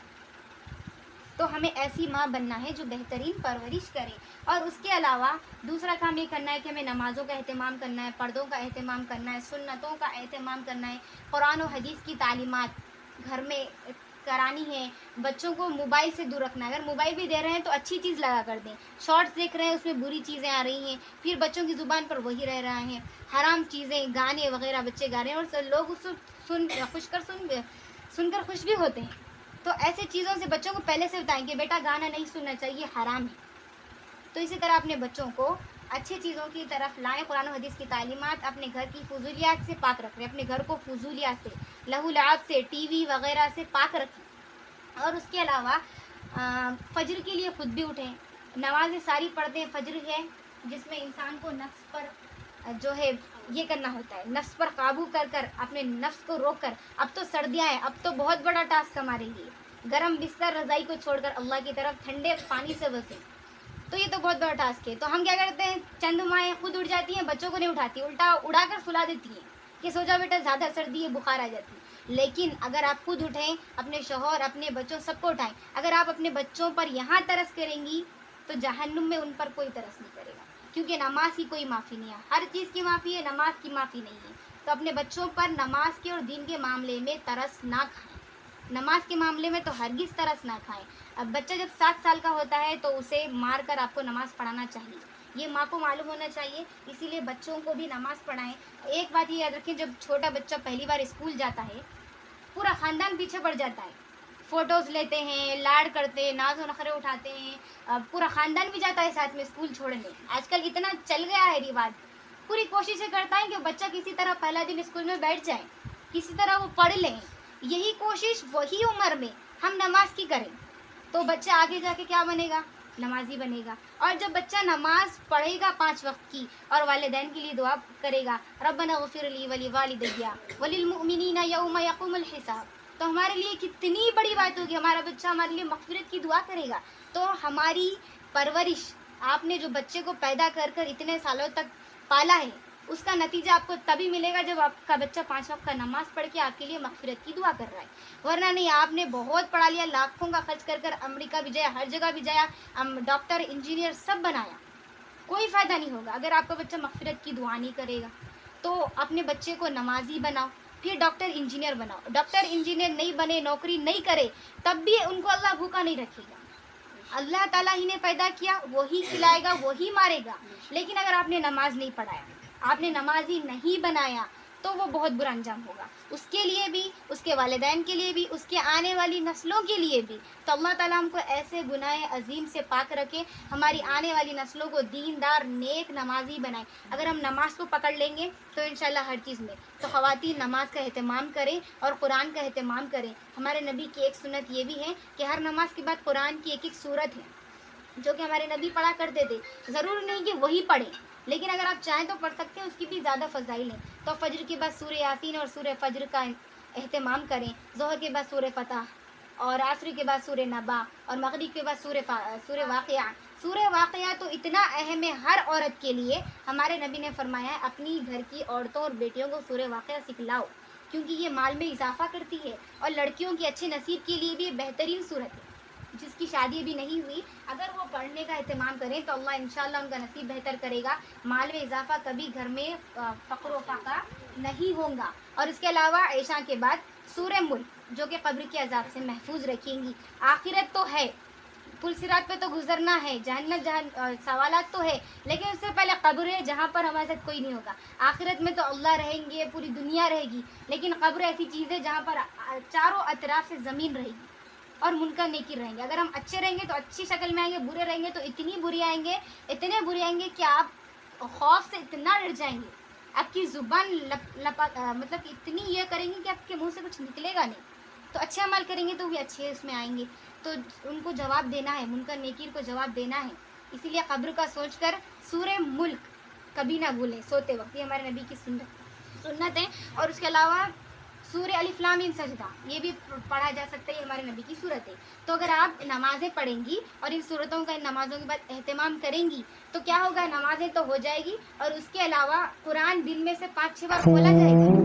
S1: تو ہمیں ایسی ماں بننا ہے جو بہترین پرورش کرے. اور اس کے علاوہ دوسرا کام یہ کرنا ہے کہ ہمیں نمازوں کا اہتمام کرنا ہے، پردوں کا اہتمام کرنا ہے، سنتوں کا اہتمام کرنا ہے. قرآن و حدیث کی تعلیمات گھر میں کرانی ہے. بچوں کو موبائل سے دور رکھنا ہے. اگر موبائل بھی دے رہے ہیں تو اچھی چیز لگا کر دیں. شارٹس دیکھ رہے ہیں اس میں بری چیزیں آ رہی ہیں، پھر بچوں کی زبان پر وہی رہ رہا ہے. حرام چیزیں، گانے وغیرہ بچے گا رہے ہیں اور لوگ اس کو سن کر خوش بھی ہوتے ہیں. تو ایسے چیزوں سے بچوں کو پہلے سے بتائیں کہ بیٹا گانا نہیں سننا چاہیے، حرام ہے. تو اسی طرح اپنے بچوں کو اچھی چیزوں کی طرف لائیں. قرآن و حدیث کی تعلیمات اپنے گھر کی فضولیات سے پاک رکھیں. اپنے گھر کو فضولیات سے، لہو لعب سے، ٹی وی وغیرہ سے پاک رکھیں. اور اس کے علاوہ فجر کے لیے خود بھی اٹھیں. نمازیں ساری پڑھتے ہیں. فجر ہے جس میں انسان کو نفس پر جو ہے یہ کرنا ہوتا ہے، نفس پر قابو کر کر اپنے نفس کو روک کر. اب تو سردیاں ہیں، اب تو بہت بڑا ٹاسک ہمارے لیے. گرم بستر رضائی کو چھوڑ کر اللہ کی طرف ٹھنڈے پانی سے بسیں. تو یہ تو بہت بڑا ٹاسک ہے. تو ہم کیا کرتے ہیں، چند مائیں خود اٹھ جاتی ہیں، بچوں کو نہیں اٹھاتی، الٹا اڑا کر سلا دیتی ہیں کہ سو جاؤ بیٹا، زیادہ سردی ہے، بخار آ جاتی. لیکن اگر آپ خود اٹھیں، اپنے شوہر، اپنے بچوں سب کو اٹھائیں. اگر آپ اپنے بچوں پر یہاں ترس کریں گی تو جہنم میں ان پر کوئی ترس نہیں کرے گا. کیونکہ نماز کی کوئی معافی نہیں ہے. ہر چیز کی معافی ہے، نماز کی معافی نہیں ہے. تو اپنے بچوں پر نماز کے اور دین کے معاملے میں ترس نہ کھائیں. نماز کے معاملے میں تو ہرگز ترس نہ کھائیں. اب بچہ جب 7 سال کا ہوتا ہے تو اسے مار کر آپ کو نماز پڑھانا چاہیے. یہ ماں کو معلوم ہونا چاہیے. اسی لیے بچوں کو بھی نماز پڑھائیں. ایک بات یہ یاد رکھیں، جب چھوٹا بچہ پہلی بار اسکول جاتا ہے پورا خاندان پیچھے پڑ جاتا ہے. فوٹوز لیتے ہیں، لاڈ کرتے ہیں، ناز و نخرے اٹھاتے ہیں. پورا خاندان بھی جاتا ہے ساتھ میں اسکول چھوڑنے. آج کل اتنا چل گیا ہے رواج. پوری کوششیں کرتا ہے کہ بچہ کسی طرح پہلا دن اسکول میں بیٹھ جائے، کسی طرح وہ پڑھ لیں. یہی کوشش وہی عمر میں ہم نماز کی کریں تو بچہ آگے جا کے کیا بنے گا؟ نمازی بنے گا. اور جب بچہ نماز پڑھے گا 5 وقت کی اور والدین کے لیے دعا کرے گا، ربنا اغفر لی ولوالدی وللمؤمنین یوم یقوم الحساب، تو ہمارے لیے کتنی بڑی بات ہوگی. ہمارا بچہ ہمارے لیے مغفرت کی دعا کرے گا. تو ہماری پرورش، آپ نے جو بچے کو پیدا کر کر اتنے سالوں تک پالا ہے، اس کا نتیجہ آپ کو تبھی ملے گا جب آپ کا بچہ 5 وقت کا نماز پڑھ کے آپ کے لیے مغفرت کی دعا کر رہا ہے. ورنہ نہیں، آپ نے بہت پڑھا لیا، لاکھوں کا خرچ کر کر امریکہ بھی جایا، ہر جگہ بھی جایا، ڈاکٹر، انجینئر سب بنایا، کوئی فائدہ نہیں ہوگا اگر آپ کا بچہ مغفرت کی دعا نہیں کرے گا. تو اپنے بچے کو نمازی بناؤ، پھر ڈاکٹر انجینئر بناؤ. ڈاکٹر انجینئر نہیں بنے، نوکری نہیں کرے، تب بھی ان کو اللہ بھوکا نہیں رکھے گا. اللہ تعالیٰ ہی نے پیدا کیا، وہی کھلائے گا، وہی مارے گا. لیکن اگر آپ نے نماز نہیں پڑھایا، آپ نے نمازی نہیں بنایا تو وہ بہت برا انجام ہوگا، اس کے لیے بھی، اس کے والدین کے لیے بھی، اس کے آنے والی نسلوں کے لیے بھی. تو اللہ تعالیٰ ہم کو ایسے گناہ عظیم سے پاک رکھے، ہماری آنے والی نسلوں کو دیندار، نیک، نمازی بنائے. اگر ہم نماز کو پکڑ لیں گے تو انشاءاللہ ہر چیز میں. تو خواتین نماز کا اہتمام کریں اور قرآن کا اہتمام کریں. ہمارے نبی کی ایک سنت یہ بھی ہے کہ ہر نماز کے بعد قرآن کی ایک سورت ہے جو کہ ہمارے نبی پڑھا کرتے تھے. ضروری نہیں کہ وہی پڑھیں، لیکن اگر آپ چاہیں تو پڑھ سکتے ہیں، اس کی بھی زیادہ فضائل ہیں. تو فجر کے بعد سورہ یاسین اور سورہ فجر کا اہتمام کریں. ظہر کے بعد سورہ فتح، اور عصر کے بعد سورہ نبا، اور مغرب کے بعد سورہ واقعہ. سورہ واقعہ تو اتنا اہم ہے ہر عورت کے لیے. ہمارے نبی نے فرمایا ہے اپنی گھر کی عورتوں اور بیٹیوں کو سورہ واقعہ سکھلاؤ، کیونکہ یہ مال میں اضافہ کرتی ہے اور لڑکیوں کے اچھے نصیب کے لیے بھی بہترین صورت ہے. جس کی شادی ابھی نہیں ہوئی، اگر وہ پڑھنے کا اہتمام کریں تو اللہ انشاءاللہ ان کا نصیب بہتر کرے گا، مال میں اضافہ، کبھی گھر میں فقر و فاقہ نہیں ہوگا۔ اور اس کے علاوہ عشاء کے بعد سورہ ملک جو کہ قبر کے عذاب سے محفوظ رکھیں گی۔ آخرت تو ہے، پل صراط پہ تو گزرنا ہے، سوالات تو ہے، لیکن اس سے پہلے قبر ہے جہاں پر ہمارے ساتھ کوئی نہیں ہوگا۔ آخرت میں تو اللہ رہیں گے، پوری دنیا رہے گی، لیکن قبر ایسی چیز ہے جہاں پر چاروں اطراف سے زمین رہے گی اور منکر نیکر رہیں گے۔ اگر ہم اچھے رہیں گے تو اچھی شکل میں آئیں گے، برے رہیں گے تو اتنے برے آئیں گے کہ آپ خوف سے اتنا ڈر جائیں گے، آپ کی زبان مطلب کہ اتنی یہ کریں گے کہ آپ کے منہ سے کچھ نکلے گا نہیں۔ تو اچھے عمل کریں گے تو بھی اچھے اس میں آئیں گے، تو ان کو جواب دینا ہے، منکر نیکیر کو جواب دینا ہے۔ اسی لیے قبر کا سوچ کر سورہ ملک کبھی نہ بھولیں سوتے وقت، یہ ہمارے نبی کی سنت ہے۔ اور اس کے علاوہ سورہ الف لام میم سجدہ یہ بھی پڑھا جا سکتا ہے، یہ ہمارے نبی کی صورت ہے۔ تو اگر آپ نمازیں پڑھیں گی اور ان صورتوں کا ان نمازوں کے بعد اہتمام کریں گی تو کیا ہوگا، نمازیں تو ہو جائے گی، اور اس کے علاوہ قرآن دن میں سے 5-6 بار کھولا جائے گا،